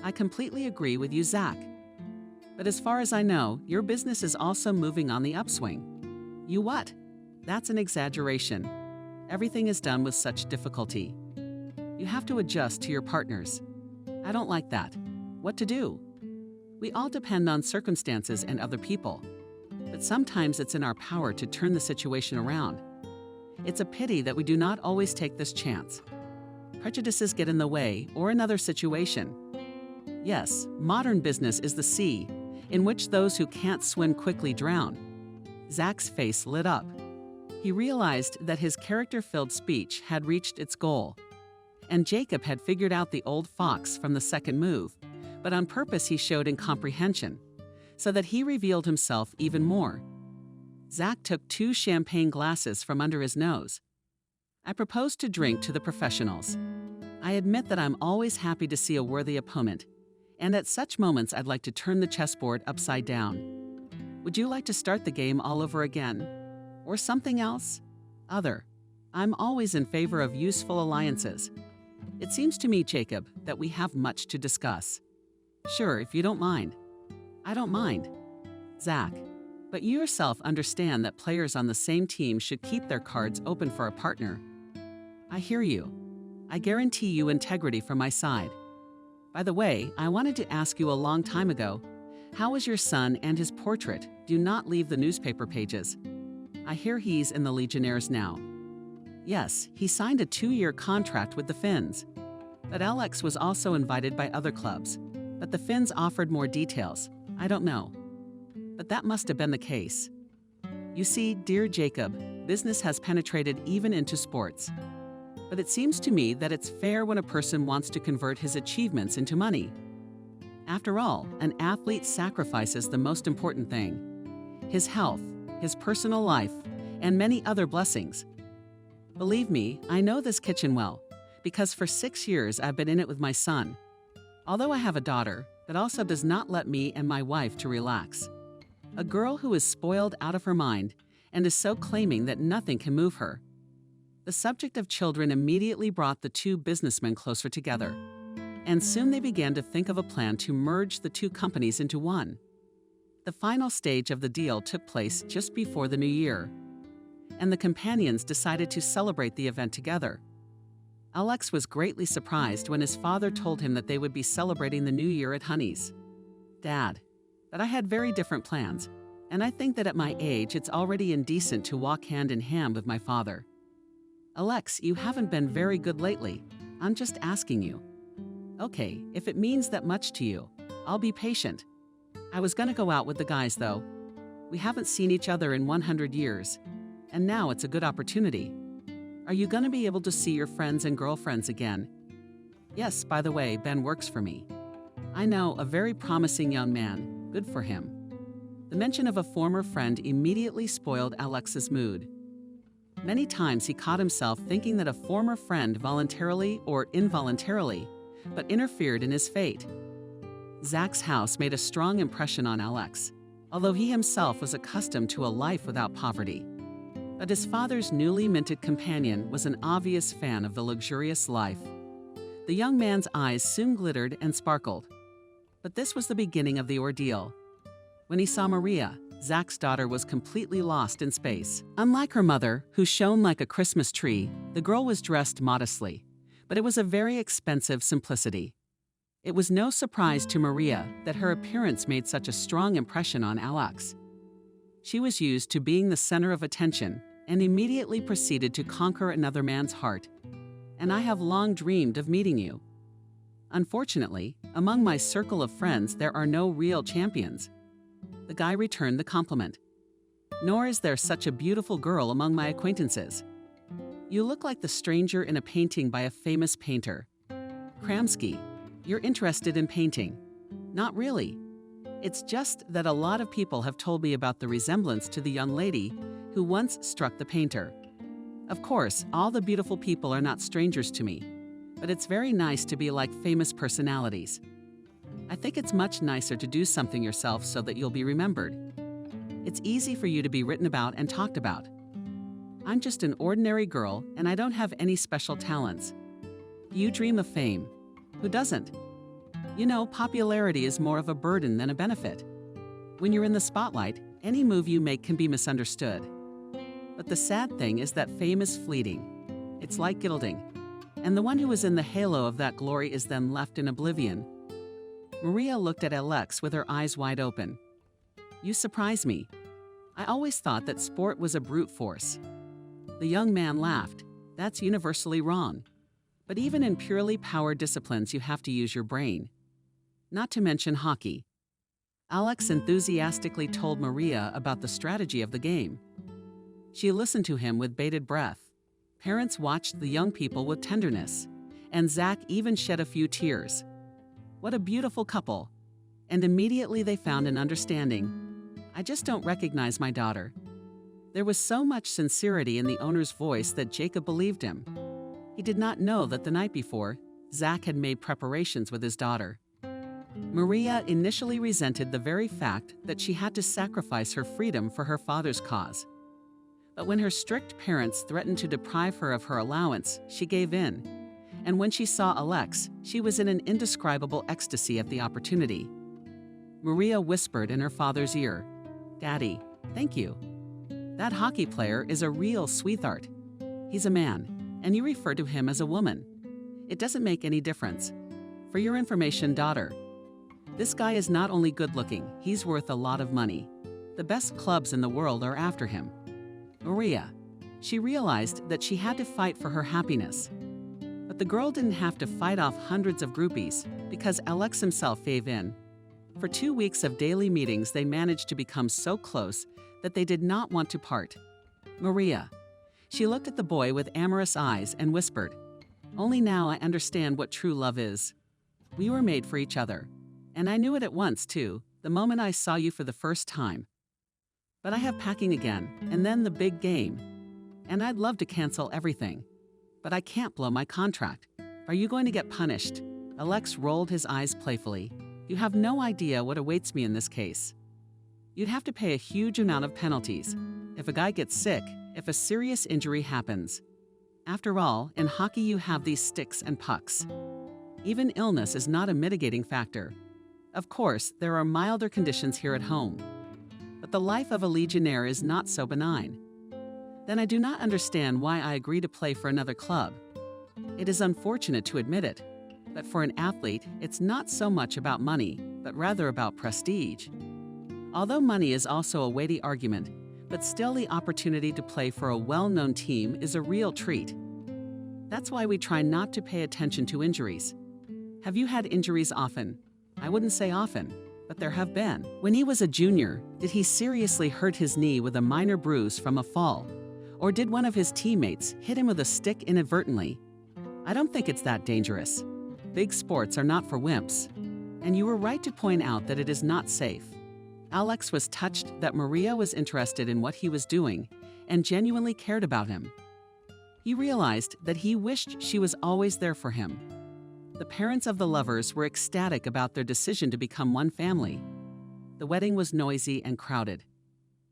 "I completely agree with you, Zach. But as far as I know, your business is also moving on the upswing." "You what?" "That's an exaggeration. Everything is done with such difficulty. You have to adjust to your partners." "I don't like that. What to do?" "We all depend on circumstances and other people. But sometimes it's in our power to turn the situation around. It's a pity that we do not always take this chance. Prejudices get in the way, or another situation. Yes, modern business is the sea, in which those who can't swim quickly drown." Zach's face lit up. He realized that his character-filled speech had reached its goal, and Jacob had figured out the old fox from the second move, but on purpose he showed incomprehension, so that he revealed himself even more. Zach took 2 champagne glasses from under his nose. I proposed to drink to the professionals. I admit that I'm always happy to see a worthy opponent, and at such moments I'd like to turn the chessboard upside down. Would you like to start the game all over again? Or something else? Other. I'm always in favor of useful alliances. It seems to me, Jacob, that we have much to discuss. Sure, if you don't mind. I don't mind. Zach, but you yourself understand that players on the same team should keep their cards open for a partner. I hear you. I guarantee you integrity from my side. By the way, I wanted to ask you a long time ago, how is your son and his portrait? Do not leave the newspaper pages. I hear he's in the Legionnaires now. Yes, he signed a 2-year contract with the Finns. But Alex was also invited by other clubs. But the Finns offered more details. I don't know. But that must have been the case. You see, dear Jacob, business has penetrated even into sports. But it seems to me that it's fair when a person wants to convert his achievements into money. After all, an athlete sacrifices the most important thing: his health, his personal life, and many other blessings. Believe me, I know this kitchen well, because for 6 years I've been in it with my son. Although I have a daughter, that also does not let me and my wife to relax. A girl who is spoiled out of her mind and is so claiming that nothing can move her. The subject of children immediately brought the 2 businessmen closer together, and soon they began to think of a plan to merge the 2 companies into one. The final stage of the deal took place just before the new year, and the companions decided to celebrate the event together. Alex was greatly surprised when his father told him that they would be celebrating the new year at Honey's. Dad, that I had very different plans, and I think that at my age it's already indecent to walk hand in hand with my father. Alex, you haven't been very good lately. I'm just asking you. Okay, if it means that much to you, I'll be patient. I was gonna go out with the guys though. We haven't seen each other in 100 years, and now it's a good opportunity. Are you gonna be able to see your friends and girlfriends again? Yes, by the way, Ben works for me. I know, a very promising young man. Good for him. The mention of a former friend immediately spoiled Alex's mood. Many times he caught himself thinking that a former friend voluntarily or involuntarily, but interfered in his fate. Zach's house made a strong impression on Alex, although he himself was accustomed to a life without poverty. But his father's newly minted companion was an obvious fan of the luxurious life. The young man's eyes soon glittered and sparkled. But this was the beginning of the ordeal. When he saw Maria, Zach's daughter was completely lost in space. Unlike her mother, who shone like a Christmas tree, the girl was dressed modestly, but it was a very expensive simplicity. It was no surprise to Maria that her appearance made such a strong impression on Alex. She was used to being the center of attention and immediately proceeded to conquer another man's heart. And I have long dreamed of meeting you. Unfortunately, among my circle of friends there are no real champions. The guy returned the compliment. Nor is there such a beautiful girl among my acquaintances. You look like the stranger in a painting by a famous painter. Kramsky, you're interested in painting. Not really. It's just that a lot of people have told me about the resemblance to the young lady who once struck the painter. Of course, all the beautiful people are not strangers to me, but it's very nice to be like famous personalities. I think it's much nicer to do something yourself so that you'll be remembered. It's easy for you to be written about and talked about. I'm just an ordinary girl and I don't have any special talents. You dream of fame. Who doesn't? You know, popularity is more of a burden than a benefit. When you're in the spotlight, any move you make can be misunderstood. But the sad thing is that fame is fleeting. It's like gilding. And the one who is in the halo of that glory is then left in oblivion. Maria looked at Alex with her eyes wide open. You surprise me. I always thought that sport was a brute force. The young man laughed. That's universally wrong. But even in purely power disciplines, you have to use your brain. Not to mention hockey. Alex enthusiastically told Maria about the strategy of the game. She listened to him with bated breath. Parents watched the young people with tenderness, and Zach even shed a few tears. What a beautiful couple. And immediately they found an understanding. I just don't recognize my daughter. There was so much sincerity in the owner's voice that Jacob believed him. He did not know that the night before, Zach had made preparations with his daughter. Maria initially resented the very fact that she had to sacrifice her freedom for her father's cause. But when her strict parents threatened to deprive her of her allowance, she gave in. And when she saw Alex, she was in an indescribable ecstasy at the opportunity. Maria whispered in her father's ear, "Daddy, thank you. That hockey player is a real sweetheart. He's a man, and you refer to him as a woman. It doesn't make any difference. For your information, daughter, this guy is not only good-looking, he's worth a lot of money. The best clubs in the world are after him." Maria. She realized that she had to fight for her happiness. But the girl didn't have to fight off hundreds of groupies because Alex himself gave in. For 2 weeks of daily meetings, they managed to become so close that they did not want to part. Maria. She looked at the boy with amorous eyes and whispered, "Only now I understand what true love is. We were made for each other. And I knew it at once, too, the moment I saw you for the first time. But I have packing again, and then the big game. And I'd love to cancel everything. But I can't blow my contract. Are you going to get punished?" Alex rolled his eyes playfully. "You have no idea what awaits me in this case. You'd have to pay a huge amount of penalties. If a guy gets sick, if a serious injury happens. After all, in hockey you have these sticks and pucks. Even illness is not a mitigating factor. Of course, there are milder conditions here at home. But the life of a Legionnaire is not so benign. Then I do not understand why I agree to play for another club. It is unfortunate to admit it, but for an athlete, it's not so much about money, but rather about prestige. Although money is also a weighty argument, but still the opportunity to play for a well-known team is a real treat. That's why we try not to pay attention to injuries. Have you had injuries often? I wouldn't say often, but there have been. When he was a junior, did he seriously hurt his knee with a minor bruise from a fall? Or did one of his teammates hit him with a stick inadvertently? I don't think it's that dangerous. Big sports are not for wimps. And you were right to point out that it is not safe. Alex was touched that Maria was interested in what he was doing and genuinely cared about him. He realized that he wished she was always there for him. The parents of the lovers were ecstatic about their decision to become one family. The wedding was noisy and crowded.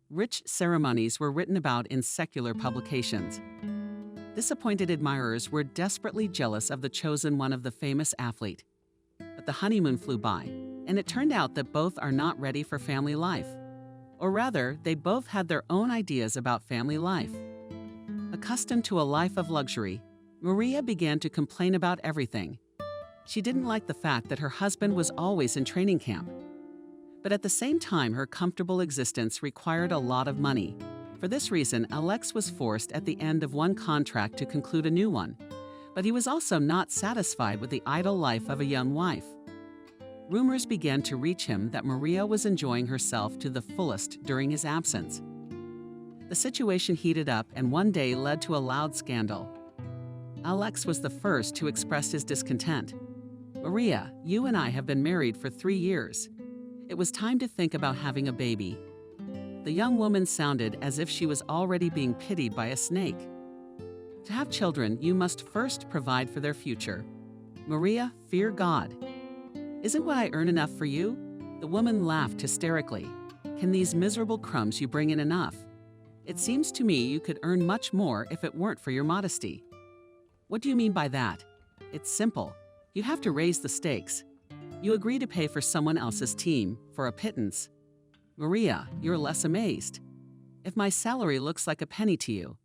Rich ceremonies were written about in secular publications. Disappointed admirers were desperately jealous of the chosen one of the famous athlete. But the honeymoon flew by, and it turned out that both are not ready for family life. Or rather, they both had their own ideas about family life. Accustomed to a life of luxury, Maria began to complain about everything. She didn't like the fact that her husband was always in training camp. But at the same time, her comfortable existence required a lot of money. For this reason, Alex was forced at the end of one contract to conclude a new one. But he was also not satisfied with the idle life of a young wife. Rumors began to reach him that Maria was enjoying herself to the fullest during his absence. The situation heated up and one day led to a loud scandal. Alex was the first to express his discontent. "Maria, you and I have been married for 3 years. It was time to think about having a baby." The young woman sounded as if she was already being pitied by a snake. "To have children, you must first provide for their future. Maria, fear God. Isn't what I earn enough for you?" The woman laughed hysterically. "Can these miserable crumbs you bring in enough? It seems to me you could earn much more if it weren't for your modesty." "What do you mean by that?" "It's simple. You have to raise the stakes. You agree to pay for someone else's team for a pittance." "Maria, you're less amazed. If my salary looks like a penny to you,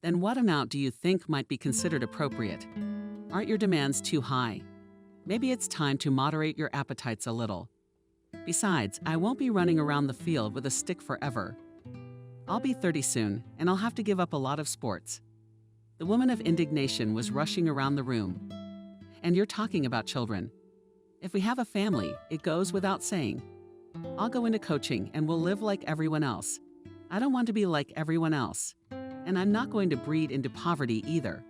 then what amount do you think might be considered appropriate? Aren't your demands too high? Maybe it's time to moderate your appetites a little. Besides, I won't be running around the field with a stick forever. I'll be 30 soon, and I'll have to give up a lot of sports." The woman of indignation was rushing around the room. "And you're talking about children. If we have a family, it goes without saying. I'll go into coaching and we'll live like everyone else. I don't want to be like everyone else. And I'm not going to breed into poverty either.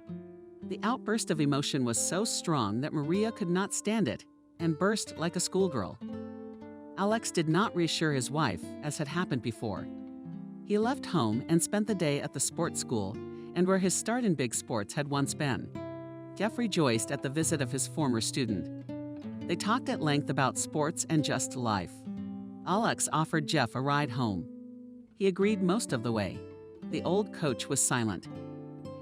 The outburst of emotion was so strong that Maria could not stand it and burst like a schoolgirl. Alex did not reassure his wife, as had happened before. He left home and spent the day at the sports school and where his start in big sports had once been. Jeff rejoiced at the visit of his former student. They talked at length about sports and just life. Alex offered Jeff a ride home. He agreed most of the way. The old coach was silent,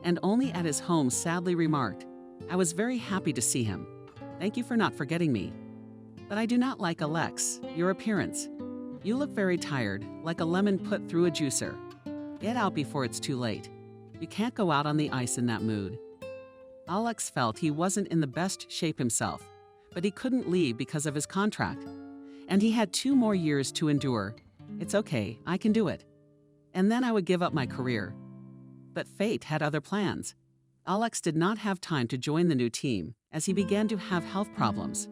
and only at his home sadly remarked, "I was very happy to see him. Thank you for not forgetting me. But I do not like Alex, your appearance. You look very tired, like a lemon put through a juicer. Get out before it's too late. You can't go out on the ice in that mood." Alex felt he wasn't in the best shape himself, but he couldn't leave because of his contract. And he had 2 more years to endure. "It's okay, I can do it. And then I would give up my career." But fate had other plans. Alex did not have time to join the new team as he began to have health problems.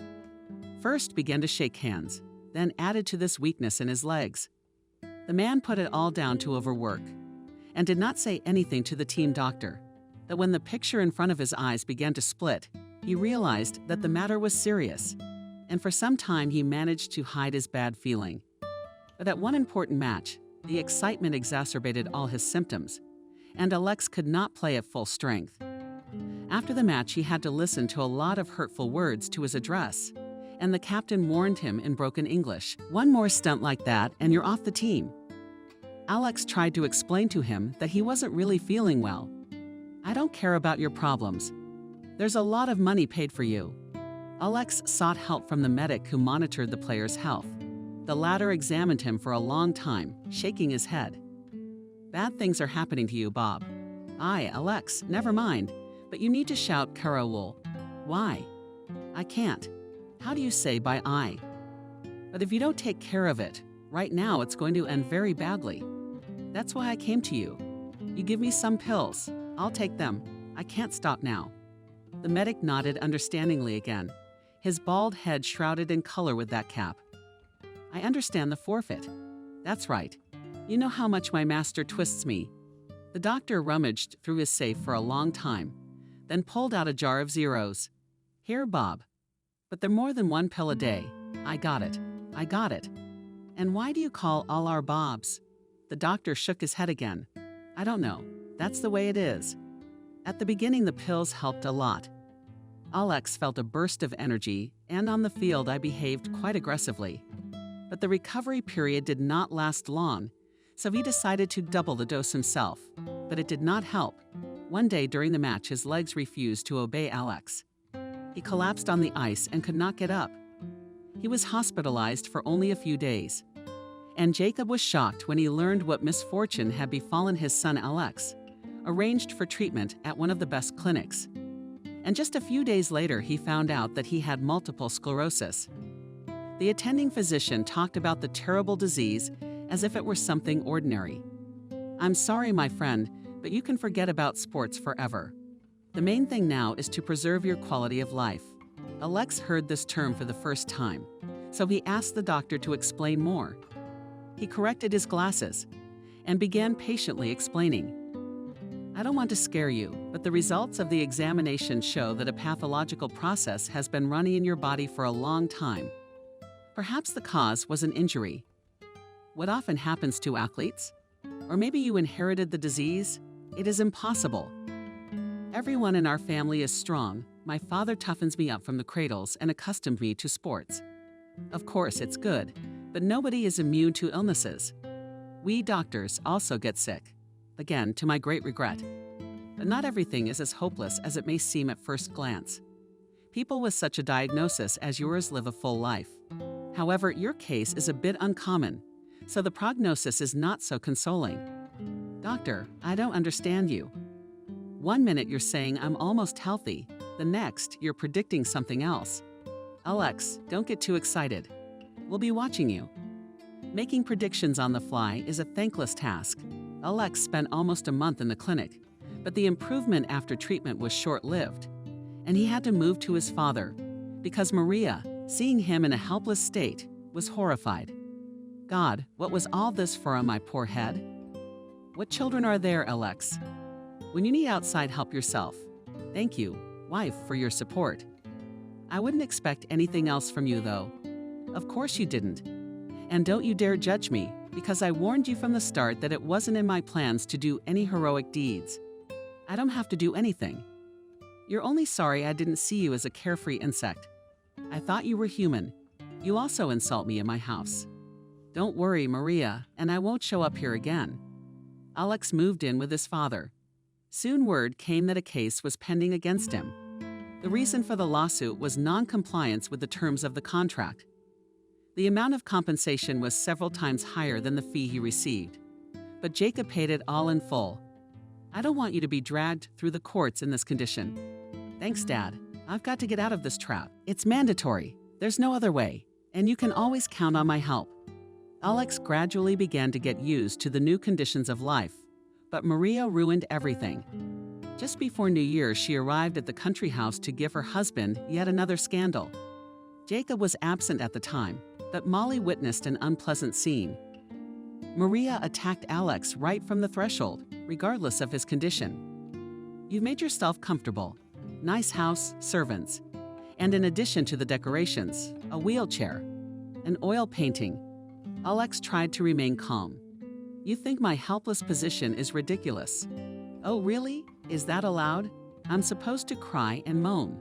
First began to shake hands, then added to this weakness in his legs. The man put it all down to overwork and did not say anything to the team doctor. That when the picture in front of his eyes began to split, he realized that the matter was serious, and for some time he managed to hide his bad feeling. But at one important match, the excitement exacerbated all his symptoms, and Alex could not play at full strength. After the match, he had to listen to a lot of hurtful words to his address, and the captain warned him in broken English, "One more stunt like that and you're off the team." Alex tried to explain to him that he wasn't really feeling well. "I don't care about your problems. There's a lot of money paid for you." Alex sought help from the medic who monitored the player's health. The latter examined him for a long time, shaking his head. "Bad things are happening to you, Bob." "Aye, Alex, never mind, but you need to shout Karawool." "Why?" "I can't. How do you say by I?" "But if you don't take care of it, right now it's going to end very badly. That's why I came to you. You give me some pills. I'll take them. I can't stop now." The medic nodded understandingly again, his bald head shrouded in color with that cap. "I understand the forfeit. That's right. You know how much my master twists me." The doctor rummaged through his safe for a long time, then pulled out a jar of zeros. "Here, Bob. But they're more than 1 pill a day. I got it. I got it." "And why do you call all our Bobs?" The doctor shook his head again. "I don't know. That's the way it is. At the beginning, the pills helped a lot. Alex felt a burst of energy, and on the field I behaved quite aggressively. But the recovery period did not last long, so he decided to double the dose himself. But it did not help. One day during the match, his legs refused to obey Alex. He collapsed on the ice and could not get up. He was hospitalized for only a few days. And Jacob was shocked when he learned what misfortune had befallen his son Alex, arranged for treatment at one of the best clinics. And just a few days later, he found out that he had multiple sclerosis. The attending physician talked about the terrible disease as if it were something ordinary. "I'm sorry, my friend, but you can forget about sports forever. The main thing now is to preserve your quality of life." Alex heard this term for the first time, so he asked the doctor to explain more. He corrected his glasses and began patiently explaining. "I don't want to scare you, but the results of the examination show that a pathological process has been running in your body for a long time. Perhaps the cause was an injury. What often happens to athletes? Or maybe you inherited the disease? It is impossible. Everyone in our family is strong. My father toughens me up from the cradles and accustomed me to sports. Of course, it's good, but nobody is immune to illnesses. We doctors also get sick, again, to my great regret. But not everything is as hopeless as it may seem at first glance. People with such a diagnosis as yours live a full life. However, your case is a bit uncommon, so the prognosis is not so consoling. Doctor, I don't understand you. One minute you're saying I'm almost healthy, the next you're predicting something else. Alex, don't get too excited. We'll be watching you." Making predictions on the fly is a thankless task. Alex spent almost a month in the clinic, but the improvement after treatment was short-lived, and he had to move to his father because Maria, seeing him in a helpless state, was horrified. God, what was all this for on my poor head? What children are there, Alex? When you need outside help yourself, Thank you, wife, for your support. I wouldn't expect anything else from you, though. Of course you didn't. And don't you dare judge me, because I warned you from the start that it wasn't in my plans to do any heroic deeds. I don't have to do anything. You're only sorry I didn't see you as a carefree insect. I thought you were human. You also insult me in my house. Don't worry, Maria, and I won't show up here again. Alex moved in with his father. Soon word came that a case was pending against him. The reason for the lawsuit was non-compliance with the terms of the contract. The amount of compensation was several times higher than the fee he received, but Jacob paid it all in full. I don't want you to be dragged through the courts in this condition. Thanks, Dad. I've got to get out of this trap. It's mandatory. There's no other way, and you can always count on my help. Alex gradually began to get used to the new conditions of life, but Maria ruined everything. Just before New Year, she arrived at the country house to give her husband yet another scandal. Jacob was absent at the time, but Molly witnessed an unpleasant scene. Maria attacked Alex right from the threshold, regardless of his condition. You've made yourself comfortable. Nice house, servants. And in addition to the decorations, a wheelchair, an oil painting. Alex tried to remain calm. You think my helpless position is ridiculous. Oh, really? Is that allowed? I'm supposed to cry and moan.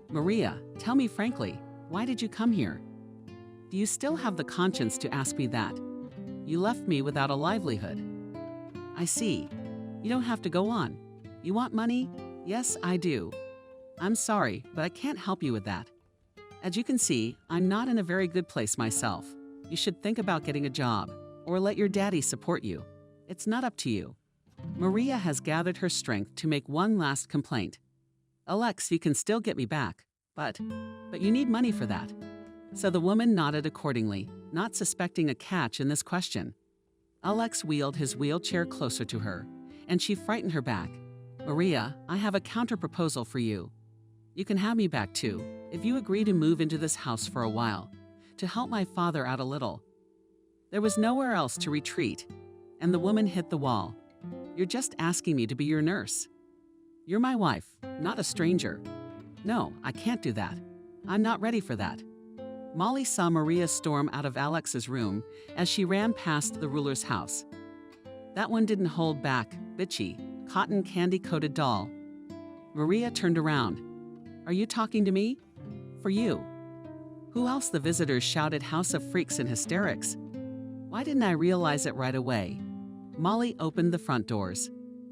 Maria, tell me frankly, why did you come here? Do you still have the conscience to ask me that? You left me without a livelihood. I see. You don't have to go on. You want money? Yes, I do. I'm sorry, but I can't help you with that. As you can see, I'm not in a very good place myself. You should think about getting a job, or let your daddy support you. It's not up to you. Maria has gathered her strength to make one last complaint. Alex, you can still get me back, but you need money for that. So the woman nodded accordingly, not suspecting a catch in this question. Alex wheeled his wheelchair closer to her, and she frightened her back. Maria, I have a counter-proposal for you. You can have me back too, if you agree to move into this house for a while, to help my father out a little. There was nowhere else to retreat, and the woman hit the wall. You're just asking me to be your nurse. You're my wife, not a stranger. No, I can't do that. I'm not ready for that. Molly saw Maria storm out of Alex's room as she ran past the ruler's house. That one didn't hold back, bitchy, cotton candy-coated doll. Maria turned around. Are you talking to me? For you. Who else? The visitors shouted, House of Freaks in hysterics. Why didn't I realize it right away? Molly opened the front doors.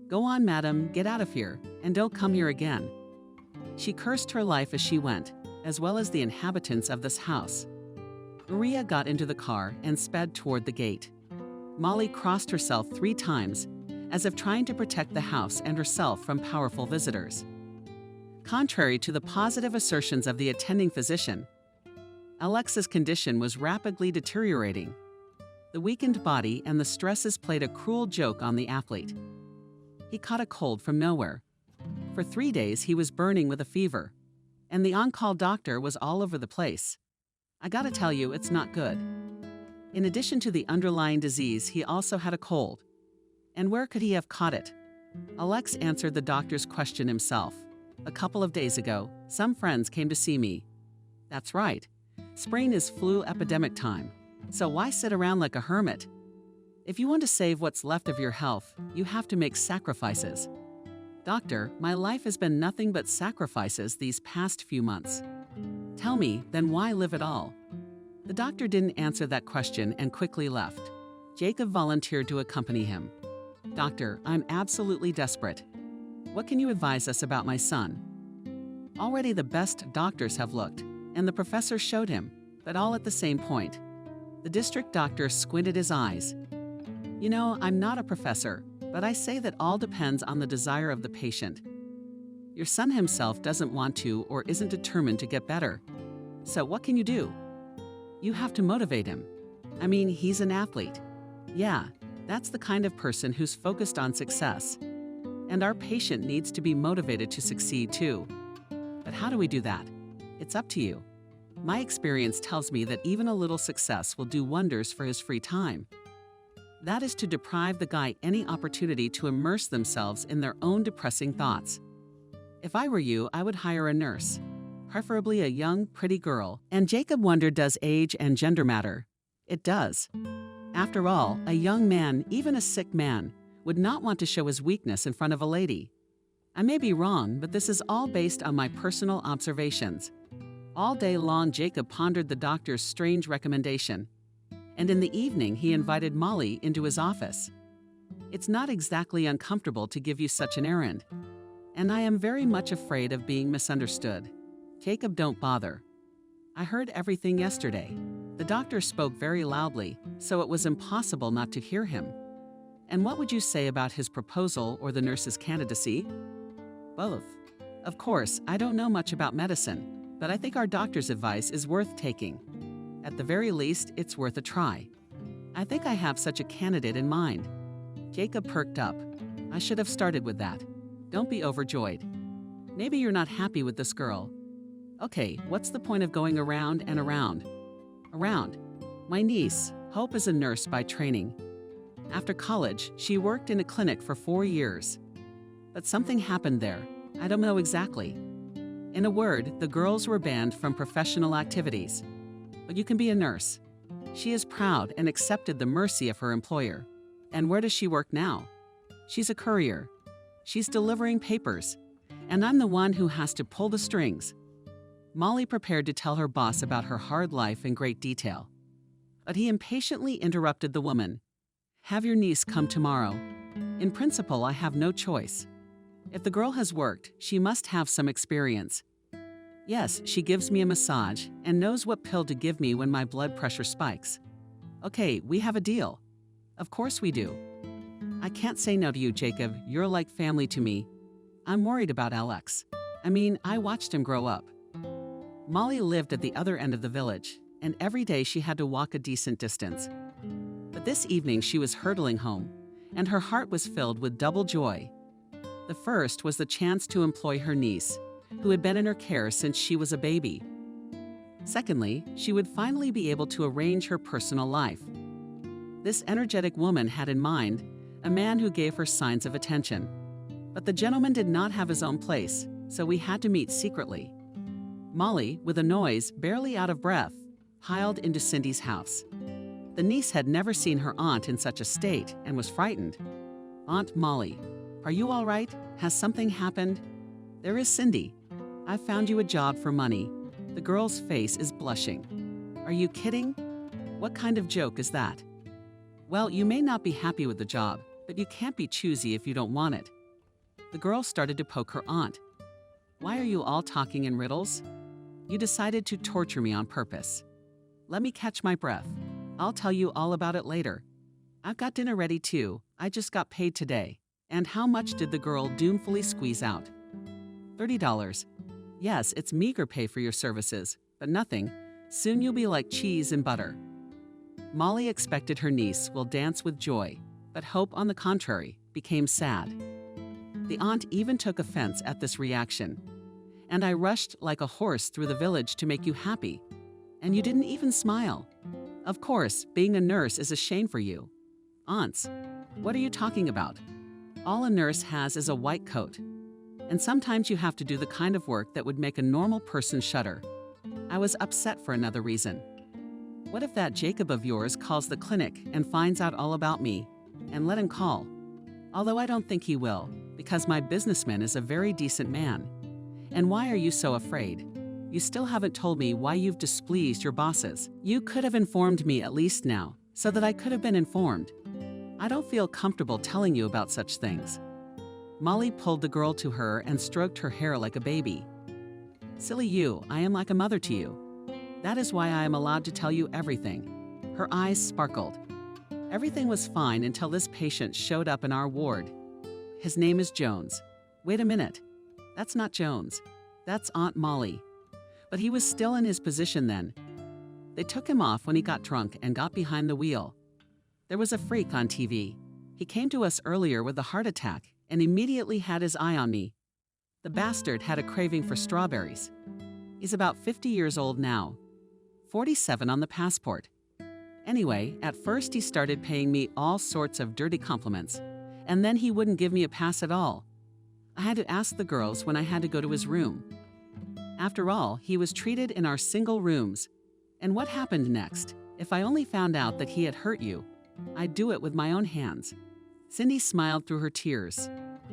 Go on, madam, get out of here, and don't come here again. She cursed her life as she went, as well as the inhabitants of this house. Maria got into the car and sped toward the gate. Molly crossed herself 3 times, as if trying to protect the house and herself from powerful visitors. Contrary to the positive assertions of the attending physician, Alex's condition was rapidly deteriorating. The weakened body and the stresses played a cruel joke on the athlete. He caught a cold from nowhere. For 3 days, he was burning with a fever, and the on-call doctor was all over the place. I gotta tell you, it's not good. In addition to the underlying disease, he also had a cold. And where could he have caught it? Alex answered the doctor's question himself. A couple of days ago, some friends came to see me. That's right. Spring is flu epidemic time. So why sit around like a hermit? If you want to save what's left of your health, you have to make sacrifices. Doctor, my life has been nothing but sacrifices these past few months. Tell me, then why live at all? The doctor didn't answer that question and quickly left. Jacob volunteered to accompany him. Doctor, I'm absolutely desperate. What can you advise us about my son? Already the best doctors have looked, and the professor showed him, but all at the same point. The district doctor squinted his eyes. You know, I'm not a professor, but I say that all depends on the desire of the patient. Your son himself doesn't want to or isn't determined to get better. So what can you do? You have to motivate him. I mean, he's an athlete. Yeah, that's the kind of person who's focused on success. And our patient needs to be motivated to succeed too. But how do we do that? It's up to you. My experience tells me that even a little success will do wonders for his free time. That is to deprive the guy any opportunity to immerse themselves in their own depressing thoughts. If I were you, I would hire a nurse, preferably a young, pretty girl. And Jacob wondered, does age and gender matter? It does. After all, a young man, even a sick man, would not want to show his weakness in front of a lady. I may be wrong, but this is all based on my personal observations. All day long, Jacob pondered the doctor's strange recommendation. And in the evening, he invited Molly into his office. It's not exactly uncomfortable to give you such an errand. And I am very much afraid of being misunderstood. Jacob, don't bother. I heard everything yesterday. The doctor spoke very loudly, so it was impossible not to hear him. And what would you say about his proposal or the nurse's candidacy? Both. Of course, I don't know much about medicine, but I think our doctor's advice is worth taking. At the very least, it's worth a try. I think I have such a candidate in mind. Jacob perked up. I should have started with that. Don't be overjoyed. Maybe you're not happy with this girl. Okay, what's the point of going around and around? Around. My niece, Hope, is a nurse by training. After college, she worked in a clinic for 4 years. But something happened there. I don't know exactly. In a word, the girls were banned from professional activities. But you can be a nurse. She is proud and accepted the mercy of her employer. And where does she work now? She's a courier. She's delivering papers. And I'm the one who has to pull the strings. Molly prepared to tell her boss about her hard life in great detail. But he impatiently interrupted the woman. Have your niece come tomorrow. In principle, I have no choice. If the girl has worked, she must have some experience. Yes, she gives me a massage and knows what pill to give me when my blood pressure spikes. Okay, we have a deal. Of course we do. I can't say no to you, Jacob. You're like family to me. I'm worried about Alex. I watched him grow up. Molly lived at the other end of the village, and every day she had to walk a decent distance. But this evening she was hurtling home, and her heart was filled with double joy. The first was the chance to employ her niece, who had been in her care since she was a baby. Secondly, she would finally be able to arrange her personal life. This energetic woman had in mind a man who gave her signs of attention. But the gentleman did not have his own place, so we had to meet secretly. Molly, with a noise, barely out of breath, piled into Cindy's house. The niece had never seen her aunt in such a state and was frightened. Aunt Molly, are you all right? Has something happened? There is Cindy. I've found you a job for money. The girl's face is blushing. Are you kidding? What kind of joke is that? Well, you may not be happy with the job, but you can't be choosy if you don't want it. The girl started to poke her aunt. Why are you all talking in riddles? You decided to torture me on purpose. Let me catch my breath. I'll tell you all about it later. I've got dinner ready too. I just got paid today. And how much did the girl doomfully squeeze out? $30. Yes, it's meager pay for your services, but nothing. Soon you'll be like cheese and butter. Molly expected her niece will dance with joy, but Hope, on the contrary, became sad. The aunt even took offense at this reaction. And I rushed like a horse through the village to make you happy. And you didn't even smile. Of course, being a nurse is a shame for you. Aunts, what are you talking about? All a nurse has is a white coat. And sometimes you have to do the kind of work that would make a normal person shudder. I was upset for another reason. What if that Jacob of yours calls the clinic and finds out all about me? And let him call. Although I don't think he will, because my businessman is a very decent man. And why are you so afraid? You still haven't told me why you've displeased your bosses. You could have informed me at least now, so that I could have been informed. I don't feel comfortable telling you about such things. Molly pulled the girl to her and stroked her hair like a baby. Silly you, I am like a mother to you. That is why I am allowed to tell you everything. Her eyes sparkled. Everything was fine until this patient showed up in our ward. His name is Jones. Wait a minute. That's not Jones. That's Aunt Molly. But he was still in his position then. They took him off when he got drunk and got behind the wheel. There was a freak on TV. He came to us earlier with a heart attack and immediately had his eye on me. The bastard had a craving for strawberries. He's about 50 years old now. 47 on the passport. Anyway, at first he started paying me all sorts of dirty compliments, and then he wouldn't give me a pass at all. I had to ask the girls when I had to go to his room. After all, he was treated in our single rooms. And what happened next? If I only found out that he had hurt you, I'd do it with my own hands. Cindy smiled through her tears.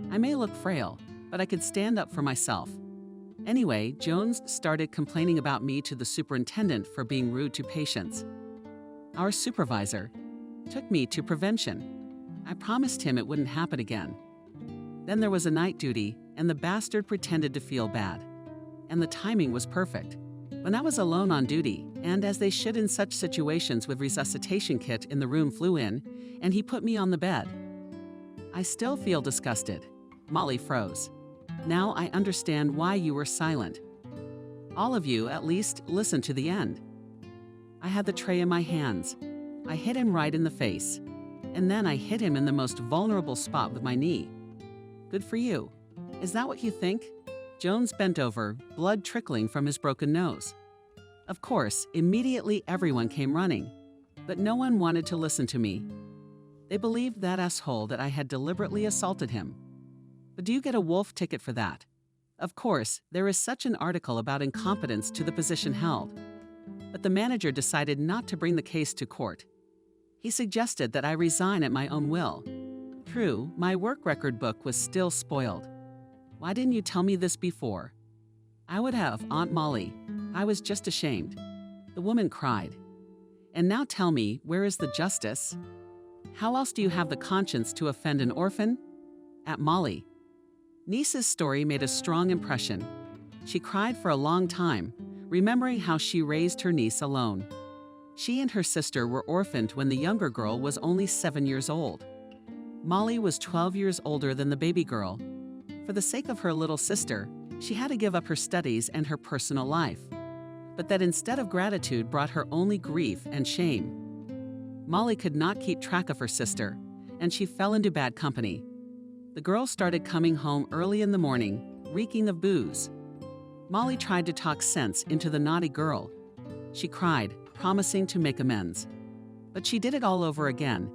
I may look frail, but I could stand up for myself. Anyway, Jones started complaining about me to the superintendent for being rude to patients. Our supervisor took me to prevention. I promised him it wouldn't happen again. Then there was a night duty, and the bastard pretended to feel bad. And the timing was perfect. When I was alone on duty, and as they should in such situations with resuscitation kit in the room flew in, and he put me on the bed. I still feel disgusted. Molly froze. Now I understand why you were silent. All of you, at least, listened to the end. I had the tray in my hands. I hit him right in the face. And then I hit him in the most vulnerable spot with my knee. Good for you. Is that what you think? Jones bent over, blood trickling from his broken nose. Of course, immediately everyone came running. But no one wanted to listen to me. They believed that asshole that I had deliberately assaulted him. But do you get a wolf ticket for that? Of course, there is such an article about incompetence to the position held. But the manager decided not to bring the case to court. He suggested that I resign at my own will. True, my work record book was still spoiled. Why didn't you tell me this before? I would have, Aunt Molly. I was just ashamed. The woman cried. And now tell me, where is the justice? How else do you have the conscience to offend an orphan? At Molly. Niece's story made a strong impression. She cried for a long time, remembering how she raised her niece alone. She and her sister were orphaned when the younger girl was only 7 years old. Molly was 12 years older than the baby girl. For the sake of her little sister, she had to give up her studies and her personal life. But that instead of gratitude brought her only grief and shame. Molly could not keep track of her sister, and she fell into bad company. The girl started coming home early in the morning, reeking of booze. Molly tried to talk sense into the naughty girl. She cried, promising to make amends. But she did it all over again.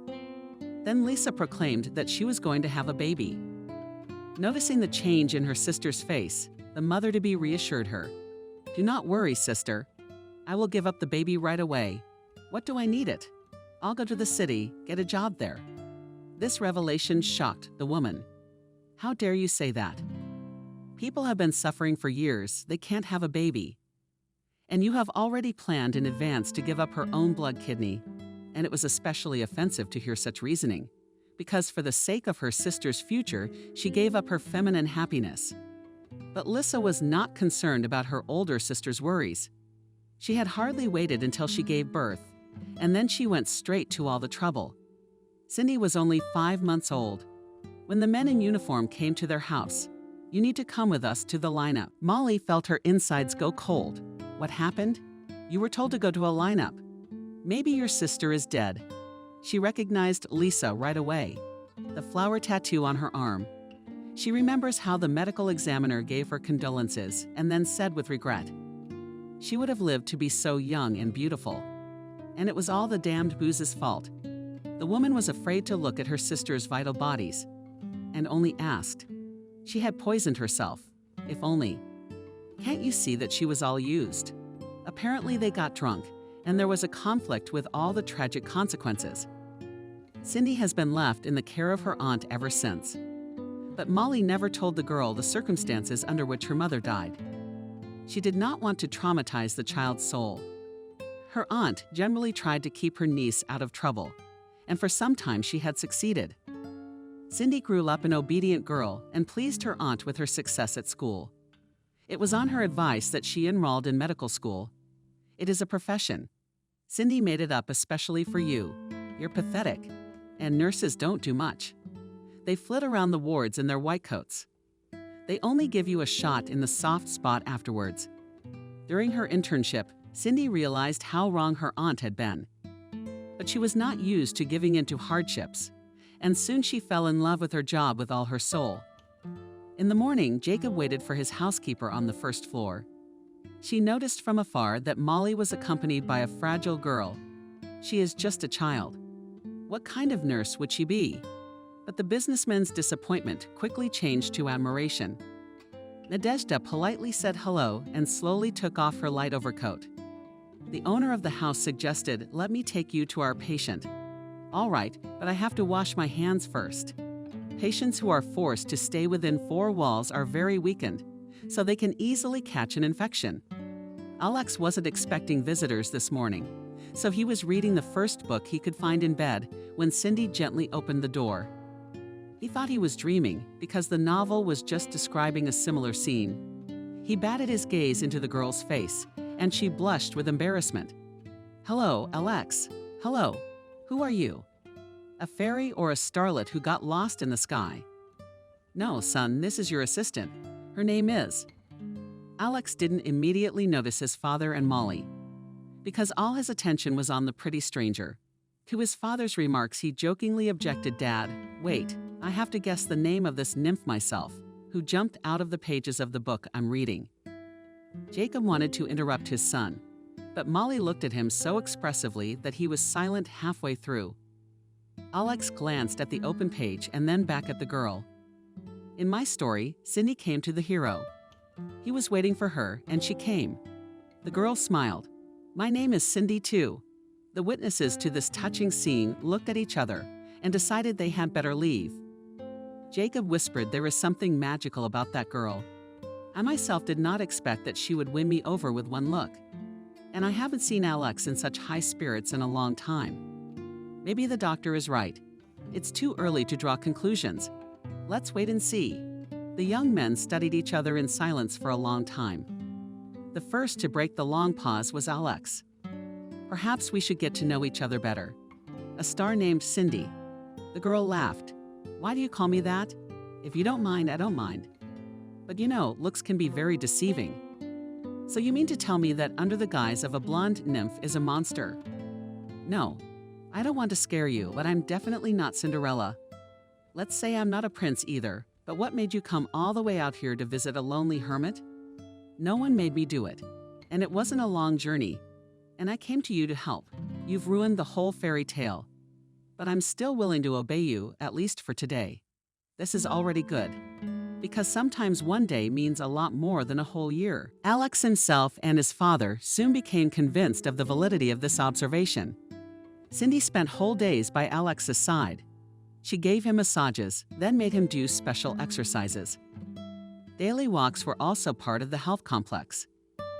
Then Lisa proclaimed that she was going to have a baby. Noticing the change in her sister's face, the mother-to-be reassured her. Do not worry, sister. I will give up the baby right away. What do I need it? I'll go to the city, get a job there. This revelation shocked the woman. How dare you say that? People have been suffering for years. They can't have a baby. And you have already planned in advance to give up her own blood kidney. And it was especially offensive to hear such reasoning, because for the sake of her sister's future, she gave up her feminine happiness. But Lissa was not concerned about her older sister's worries. She had hardly waited until she gave birth, and then she went straight to all the trouble. Cindy was only 5 months old. When the men in uniform came to their house, "You need to come with us to the lineup." Molly felt her insides go cold. What happened? You were told to go to a lineup. Maybe your sister is dead. She recognized Lisa right away. The flower tattoo on her arm. She remembers how the medical examiner gave her condolences and then said with regret, she would have lived to be so young and beautiful. And it was all the damned booze's fault. The woman was afraid to look at her sister's vital bodies, and only asked. She had poisoned herself, if only. Can't you see that she was all used? Apparently they got drunk, and there was a conflict with all the tragic consequences. Cindy has been left in the care of her aunt ever since. But Molly never told the girl the circumstances under which her mother died. She did not want to traumatize the child's soul. Her aunt generally tried to keep her niece out of trouble, and for some time she had succeeded. Cindy grew up an obedient girl and pleased her aunt with her success at school. It was on her advice that she enrolled in medical school. It is a profession. Cindy made it up especially for you. You're pathetic, and nurses don't do much. They flit around the wards in their white coats. They only give you a shot in the soft spot afterwards. During her internship, Cindy realized how wrong her aunt had been. But she was not used to giving in to hardships, and soon she fell in love with her job with all her soul. In the morning, Jacob waited for his housekeeper on the first floor. She noticed from afar that Molly was accompanied by a fragile girl. She is just a child. What kind of nurse would she be? But the businessman's disappointment quickly changed to admiration. Nadezhda politely said hello and slowly took off her light overcoat. The owner of the house suggested, "Let me take you to our patient." "All right, but I have to wash my hands first." Patients who are forced to stay within 4 walls are very weakened, so they can easily catch an infection. Alex wasn't expecting visitors this morning, so he was reading the first book he could find in bed when Cindy gently opened the door. He thought he was dreaming because the novel was just describing a similar scene. He batted his gaze into the girl's face, and she blushed with embarrassment. "Hello, Alex. Hello. Who are you? A fairy or a starlet who got lost in the sky?" "No, son, this is your assistant. Her name is..." Alex didn't immediately notice his father and Molly, because all his attention was on the pretty stranger. To his father's remarks, he jokingly objected, "Dad, wait, I have to guess the name of this nymph myself, who jumped out of the pages of the book I'm reading." Jacob wanted to interrupt his son, but Molly looked at him so expressively that he was silent halfway through. Alex glanced at the open page and then back at the girl. In my story, Cindy came to the hero. He was waiting for her, and she came. The girl smiled. "My name is Cindy too." The witnesses to this touching scene looked at each other and decided they had better leave. Jacob whispered there was something magical about that girl. I myself did not expect that she would win me over with one look. And I haven't seen Alex in such high spirits in a long time. Maybe the doctor is right. It's too early to draw conclusions. Let's wait and see. The young men studied each other in silence for a long time. The first to break the long pause was Alex. "Perhaps we should get to know each other better. A star named Cindy." The girl laughed. "Why do you call me that? If you don't mind, I don't mind. But you know, looks can be very deceiving. So you mean to tell me that under the guise of a blonde nymph is a monster?" "No, I don't want to scare you, but I'm definitely not Cinderella. Let's say I'm not a prince either, but what made you come all the way out here to visit a lonely hermit?" "No one made me do it, and it wasn't a long journey, and I came to you to help. You've ruined the whole fairy tale. But I'm still willing to obey you, at least for today. This is already good. Because sometimes one day means a lot more than a whole year." Alex himself and his father soon became convinced of the validity of this observation. Cindy spent whole days by Alex's side. She gave him massages, then made him do special exercises. Daily walks were also part of the health complex.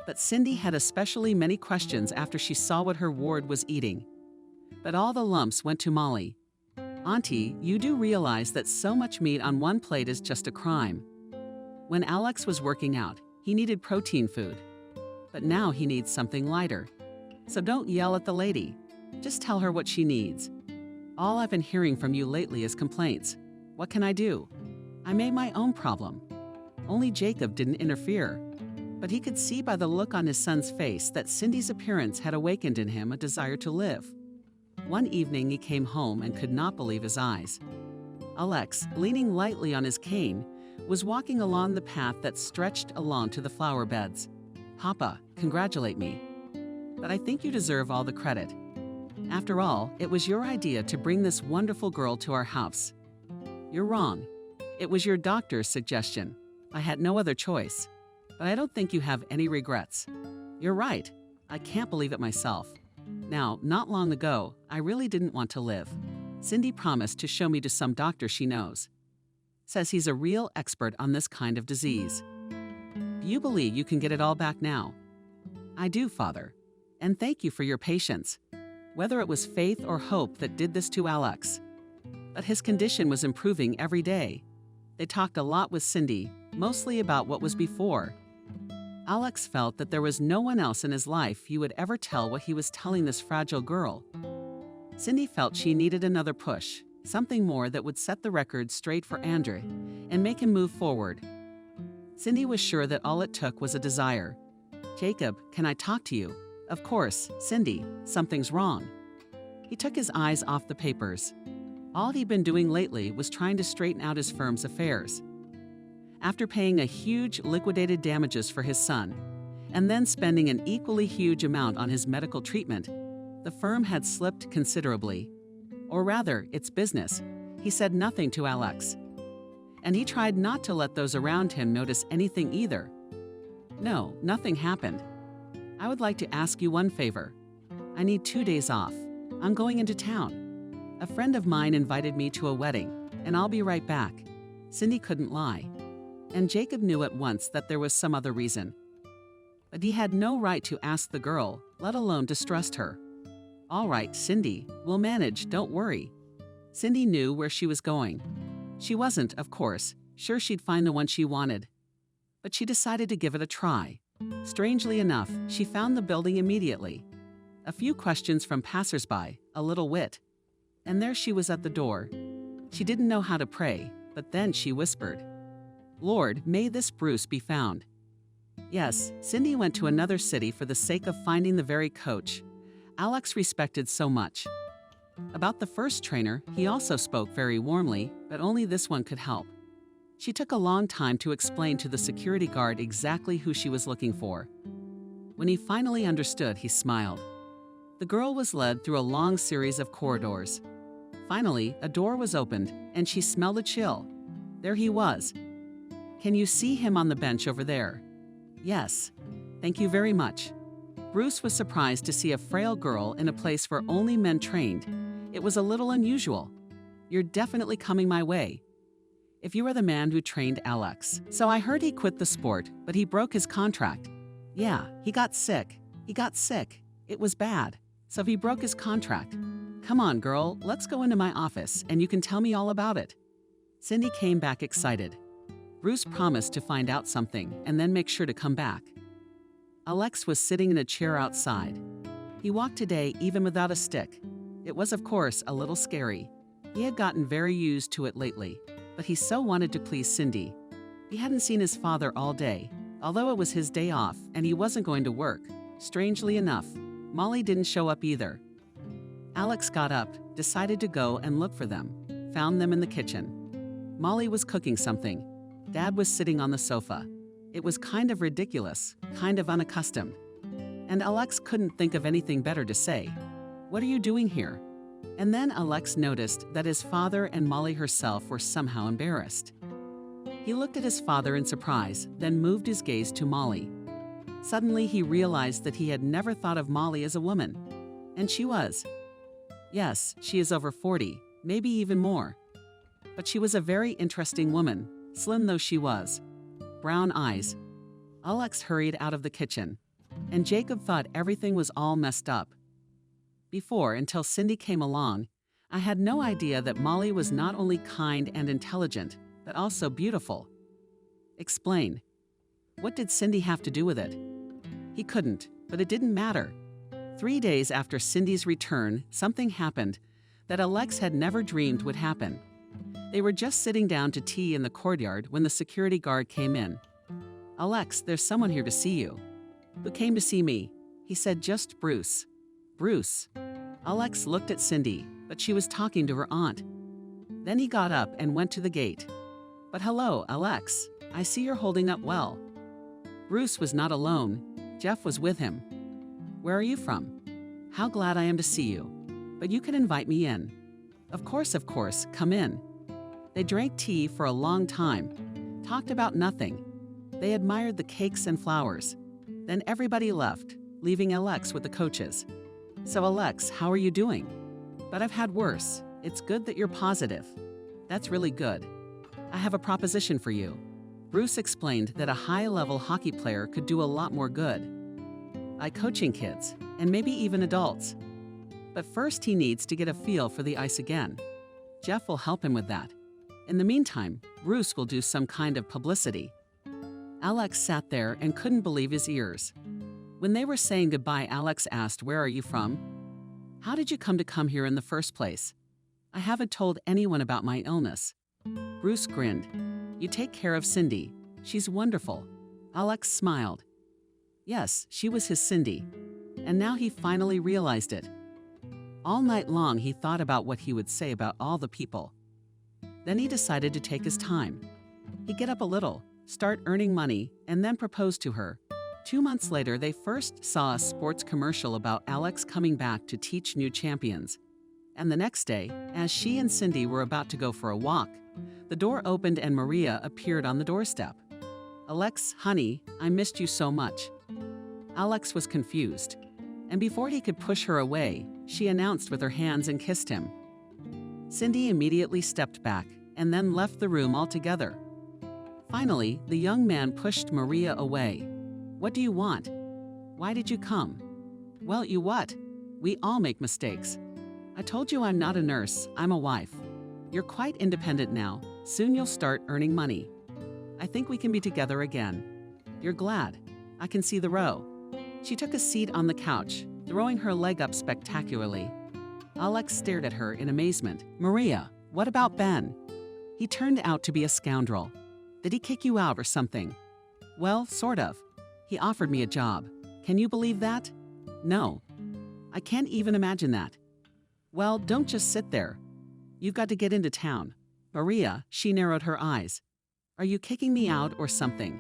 But Cindy had especially many questions after she saw what her ward was eating. But all the lumps went to Molly. "Auntie, you do realize that so much meat on one plate is just a crime." When Alex was working out, he needed protein food. But now he needs something lighter. So don't yell at the lady. Just tell her what she needs. "All I've been hearing from you lately is complaints. What can I do? I made my own problem." Only Jacob didn't interfere. But he could see by the look on his son's face that Cindy's appearance had awakened in him a desire to live. One evening he came home and could not believe his eyes. Alex, leaning lightly on his cane, was walking along the path that stretched along to the flower beds. "Papa, congratulate me. But I think you deserve all the credit. After all, it was your idea to bring this wonderful girl to our house." "You're wrong. It was your doctor's suggestion. I had no other choice. But I don't think you have any regrets." "You're right. I can't believe it myself. Now, not long ago, I really didn't want to live. Cindy promised to show me to some doctor she knows. Says he's a real expert on this kind of disease." "Do you believe you can get it all back now?" "I do, Father. And thank you for your patience. Whether it was faith or hope that did this to Alex. But his condition was improving every day. They talked a lot with Cindy, mostly about what was before. Alex felt that there was no one else in his life he would ever tell what he was telling this fragile girl. Cindy felt she needed another push, something more that would set the record straight for Andrew and make him move forward. Cindy was sure that all it took was a desire. "Jacob, can I talk to you?" "Of course, Cindy, something's wrong." He took his eyes off the papers. All he'd been doing lately was trying to straighten out his firm's affairs. After paying a huge liquidated damages for his son, and then spending an equally huge amount on his medical treatment, the firm had slipped considerably. Or rather, its business. He said nothing to Alex. And he tried not to let those around him notice anything either. No, nothing happened. I would like to ask you one favor. I need 2 days off. I'm going into town. A friend of mine invited me to a wedding, and I'll be right back. Cindy couldn't lie. And Jacob knew at once that there was some other reason. But he had no right to ask the girl, let alone distrust her. All right, Cindy, we'll manage, don't worry. Cindy knew where she was going. She wasn't, of course, sure she'd find the one she wanted. But she decided to give it a try. Strangely enough, she found the building immediately. A few questions from passersby, a little wit. And there she was at the door. She didn't know how to pray, but then she whispered, "Lord, may this Bruce be found." Yes, Cindy went to another city for the sake of finding the very coach Alex respected so much. About the first trainer, he also spoke very warmly, but only this one could help. She took a long time to explain to the security guard exactly who she was looking for. When he finally understood, he smiled. The girl was led through a long series of corridors. Finally, a door was opened, and she smelled a chill. There he was. "Can you see him on the bench over there?" "Yes. Thank you very much." Bruce was surprised to see a frail girl in a place where only men trained. It was a little unusual. "You're definitely coming my way. If you are the man who trained Alex. So I heard he quit the sport, but he broke his contract." "Yeah, he got sick. It was bad. So he broke his contract. Come on, girl, let's go into my office and you can tell me all about it." Cindy came back excited. Bruce promised to find out something and then make sure to come back. Alex was sitting in a chair outside. He walked today even without a stick. It was, of course, a little scary. He had gotten very used to it lately, but he so wanted to please Cindy. He hadn't seen his father all day, although it was his day off and he wasn't going to work. Strangely enough, Molly didn't show up either. Alex got up, decided to go and look for them, found them in the kitchen. Molly was cooking something. Dad was sitting on the sofa. It was kind of ridiculous, kind of unaccustomed. And Alex couldn't think of anything better to say. "What are you doing here?" And then Alex noticed that his father and Molly herself were somehow embarrassed. He looked at his father in surprise, then moved his gaze to Molly. Suddenly he realized that he had never thought of Molly as a woman. And she was. Yes, she is over 40, maybe even more. But she was a very interesting woman, slim though she was. Brown eyes. Alex hurried out of the kitchen, and Jacob thought everything was all messed up. Before, until Cindy came along, I had no idea that Molly was not only kind and intelligent, but also beautiful. Explain. What did Cindy have to do with it? He couldn't, but it didn't matter. 3 days after Cindy's return, something happened that Alex had never dreamed would happen. They were just sitting down to tea in the courtyard when the security guard came in. "Alex, there's someone here to see you." "Who came to see me?" He said, "Just Bruce." "Bruce." Alex looked at Cindy, but she was talking to her aunt. Then he got up and went to the gate. "But hello, Alex. I see you're holding up well." Bruce was not alone. Jeff was with him. "Where are you from?" "How glad I am to see you. But you can invite me in." Of course, come in." They drank tea for a long time, talked about nothing. They admired the cakes and flowers. Then everybody left, leaving Alex with the coaches. "So Alex, how are you doing?" "But I've had worse. It's good that you're positive." "That's really good. I have a proposition for you." Bruce explained that a high-level hockey player could do a lot more good by coaching kids, and maybe even adults. But first he needs to get a feel for the ice again. Jeff will help him with that. In the meantime, Bruce will do some kind of publicity. Alex sat there and couldn't believe his ears. When they were saying goodbye, Alex asked, "Where are you from?" "How did you come here in the first place?" "I haven't told anyone about my illness." Bruce grinned. "You take care of Cindy. She's wonderful." Alex smiled. Yes, she was his Cindy. And now he finally realized it. All night long he thought about what he would say about all the people. Then he decided to take his time. He'd get up a little, start earning money, and then propose to her. 2 months later, they first saw a sports commercial about Alex coming back to teach new champions. And the next day, as she and Cindy were about to go for a walk, the door opened and Maria appeared on the doorstep. "Alex, honey, I missed you so much." Alex was confused, and before he could push her away, she announced with her hands and kissed him. Cindy immediately stepped back and then left the room altogether. Finally, the young man pushed Maria away. "What do you want? Why did you come?" "Well, you what? We all make mistakes. I told you I'm not a nurse, I'm a wife. You're quite independent now. Soon you'll start earning money. I think we can be together again. You're glad. I can see the row." She took a seat on the couch, throwing her leg up spectacularly. Alex stared at her in amazement. "Maria, what about Ben? He turned out to be a scoundrel. Did he kick you out or something?" "Well, sort of. He offered me a job. Can you believe that?" "No. I can't even imagine that." "Well, don't just sit there. You've got to get into town." "Maria," she narrowed her eyes. "Are you kicking me out or something?"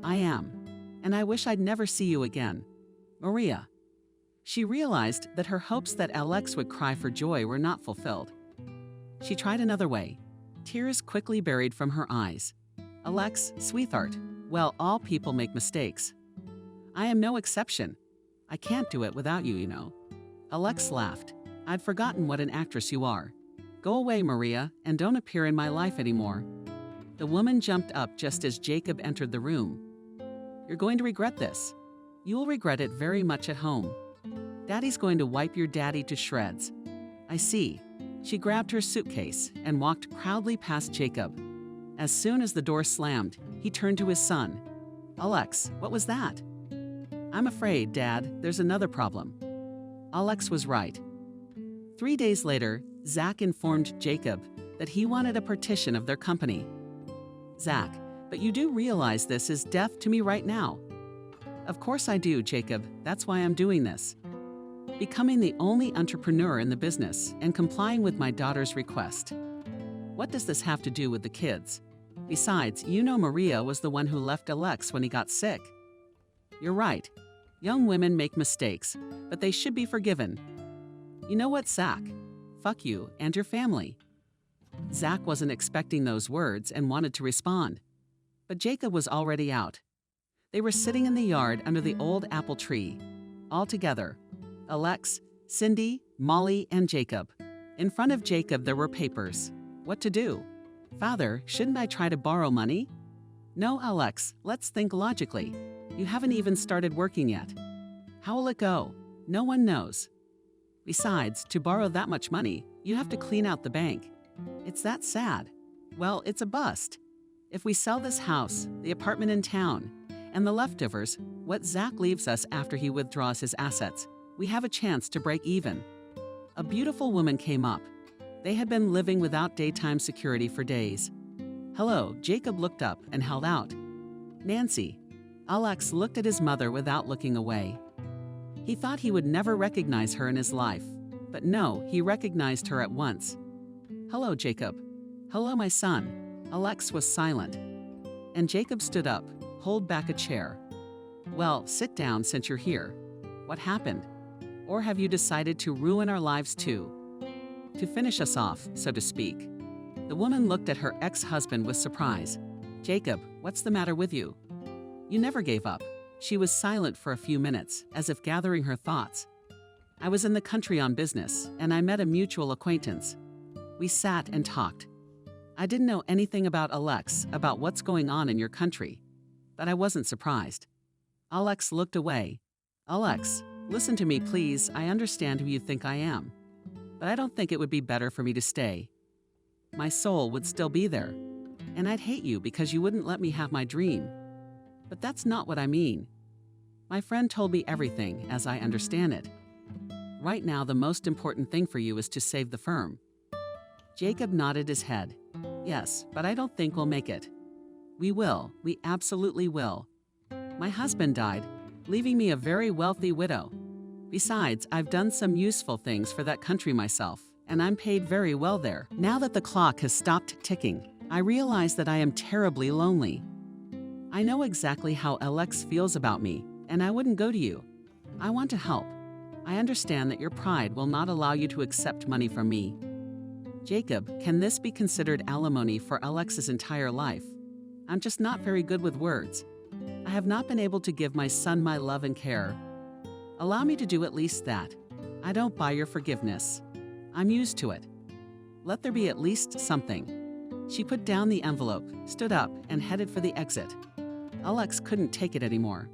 "I am. And I wish I'd never see you again." "Maria." She realized that her hopes that Alex would cry for joy were not fulfilled. She tried another way. Tears quickly buried from her eyes. "Alex, sweetheart, well, all people make mistakes. I am no exception. I can't do it without you, you know." Alex laughed. "I'd forgotten what an actress you are. Go away, Maria, and don't appear in my life anymore." The woman jumped up just as Jacob entered the room. "You're going to regret this. You will regret it very much at home. Daddy's going to wipe your daddy to shreds." "I see." She grabbed her suitcase and walked proudly past Jacob. As soon as the door slammed, he turned to his son. "Alex, what was that?" "I'm afraid, Dad, there's another problem." Alex was right. 3 days later, Zach informed Jacob that he wanted a partition of their company. "Zach, but you do realize this is death to me right now." "Of course I do, Jacob. That's why I'm doing this. Becoming the only entrepreneur in the business and complying with my daughter's request. What does this have to do with the kids? Besides, you know Maria was the one who left Alex when he got sick." "You're right. Young women make mistakes, but they should be forgiven. You know what, Zach? Fuck you and your family." Zach wasn't expecting those words and wanted to respond. But Jacob was already out. They were sitting in the yard under the old apple tree, all together. Alex, Cindy, Molly, and Jacob. In front of Jacob there were papers. What to do? "Father, shouldn't I try to borrow money?" "No, Alex, let's think logically. You haven't even started working yet. How will it go? No one knows. Besides, to borrow that much money, you have to clean out the bank. It's that sad. Well, it's a bust. If we sell this house, the apartment in town, and the leftovers, what Zach leaves us after he withdraws his assets, we have a chance to break even." A beautiful woman came up. They had been living without daytime security for days. "Hello," Jacob looked up and held out. "Nancy." Alex looked at his mother without looking away. He thought he would never recognize her in his life, but no, he recognized her at once. "Hello, Jacob." "Hello, my son." Alex was silent. And Jacob stood up, pulled back a chair. "Well, sit down since you're here. What happened? Or have you decided to ruin our lives too? To finish us off, so to speak?" The woman looked at her ex-husband with surprise. "Jacob, what's the matter with you? You never gave up." She was silent for a few minutes, as if gathering her thoughts. "I was in the country on business, and I met a mutual acquaintance. We sat and talked. I didn't know anything about Alex, about what's going on in your country, but I wasn't surprised." Alex looked away. "Alex, listen to me, please. I understand who you think I am, but I don't think it would be better for me to stay. My soul would still be there, and I'd hate you because you wouldn't let me have my dream. But that's not what I mean. My friend told me everything, as I understand it. Right now, the most important thing for you is to save the firm." Jacob nodded his head. "Yes, but I don't think we'll make it." "We will. We absolutely will. My husband died, leaving me a very wealthy widow. Besides, I've done some useful things for that country myself, and I'm paid very well there. Now that the clock has stopped ticking, I realize that I am terribly lonely. I know exactly how Alex feels about me, and I wouldn't go to you. I want to help. I understand that your pride will not allow you to accept money from me. Jacob, can this be considered alimony for Alex's entire life? I'm just not very good with words. I have not been able to give my son my love and care. Allow me to do at least that. I don't buy your forgiveness. I'm used to it. Let there be at least something. She put down the envelope, stood up, and headed for the exit. Alex couldn't take it anymore.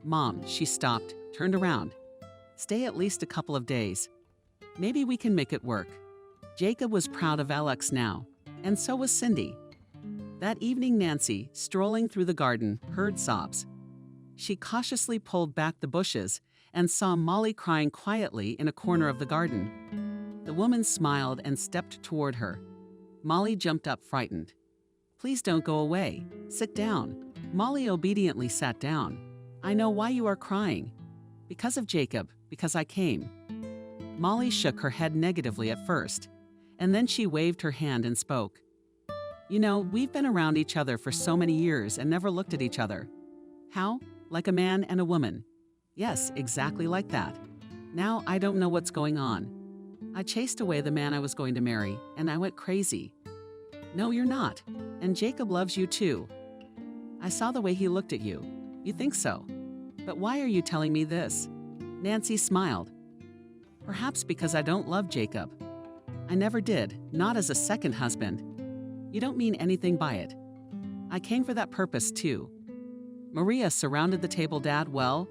Mom, she stopped, turned around. Stay at least a couple of days. Maybe we can make it work. Jacob was proud of Alex now, and so was Cindy. That evening, Nancy, strolling through the garden, heard sobs. She cautiously pulled back the bushes and saw Molly crying quietly in a corner of the garden. The woman smiled and stepped toward her. Molly jumped up frightened. Please don't go away. Sit down. Molly obediently sat down. I know why you are crying. Because of Jacob, because I came. Molly shook her head negatively at first, and then she waved her hand and spoke. You know, we've been around each other for so many years and never looked at each other. How? Like a man and a woman. Yes, exactly like that. Now I don't know what's going on. I chased away the man I was going to marry, and I went crazy. No, you're not. And Jacob loves you too. I saw the way he looked at you. You think so. But why are you telling me this? Nancy smiled. Perhaps because I don't love Jacob. I never did, not as a second husband. You don't mean anything by it. I came for that purpose too. Maria surrounded the table. Dad, well,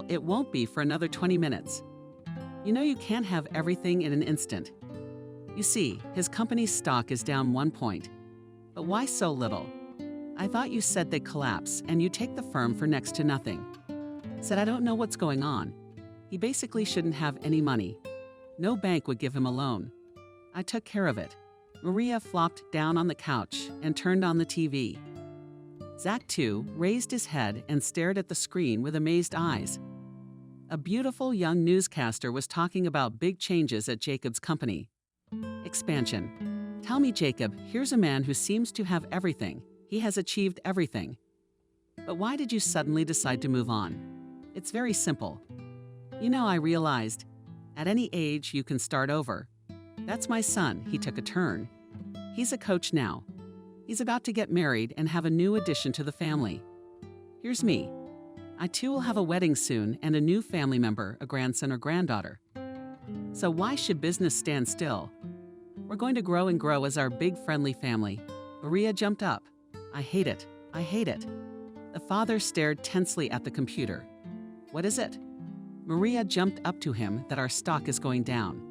it won't be for another 20 minutes. You know you can't have everything in an instant. You see, his company's stock is down 1 point. But why so little? I thought you said they'd collapse and you take the firm for next to nothing. Said I don't know what's going on. He basically shouldn't have any money. No bank would give him a loan. I took care of it. Maria flopped down on the couch and turned on the TV. Zach, too, raised his head and stared at the screen with amazed eyes. A beautiful young newscaster was talking about big changes at Jacob's company. Expansion. Tell me, Jacob, here's a man who seems to have everything. He has achieved everything. But why did you suddenly decide to move on? It's very simple. You know, I realized, at any age you can start over. That's my son. He took a turn. He's a coach now. He's about to get married and have a new addition to the family. Here's me. I too will have a wedding soon and a new family member, a grandson or granddaughter. So why should business stand still? We're going to grow and grow as our big friendly family. Maria jumped up. I hate it. I hate it. The father stared tensely at the computer. What is it? Maria jumped up to him that our stock is going down.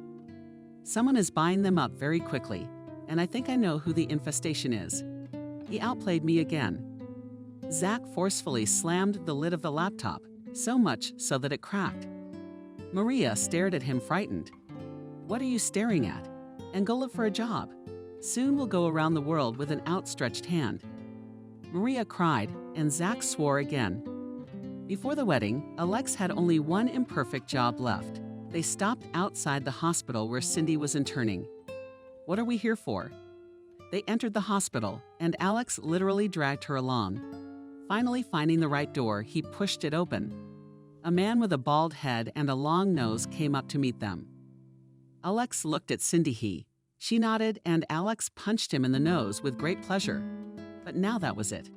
Someone is buying them up very quickly, and I think I know who the infestation is. He outplayed me again. Zach forcefully slammed the lid of the laptop, so much so that it cracked. Maria stared at him frightened. What are you staring at? And go look for a job. Soon we'll go around the world with an outstretched hand. Maria cried, and Zach swore again. Before the wedding, Alex had only one imperfect job left. They stopped outside the hospital where Cindy was interning. What are we here for? They entered the hospital, and Alex literally dragged her along. Finally finding the right door, he pushed it open. A man with a bald head and a long nose came up to meet them. Alex looked at Cindy. She nodded, and Alex punched him in the nose with great pleasure. But now that was it.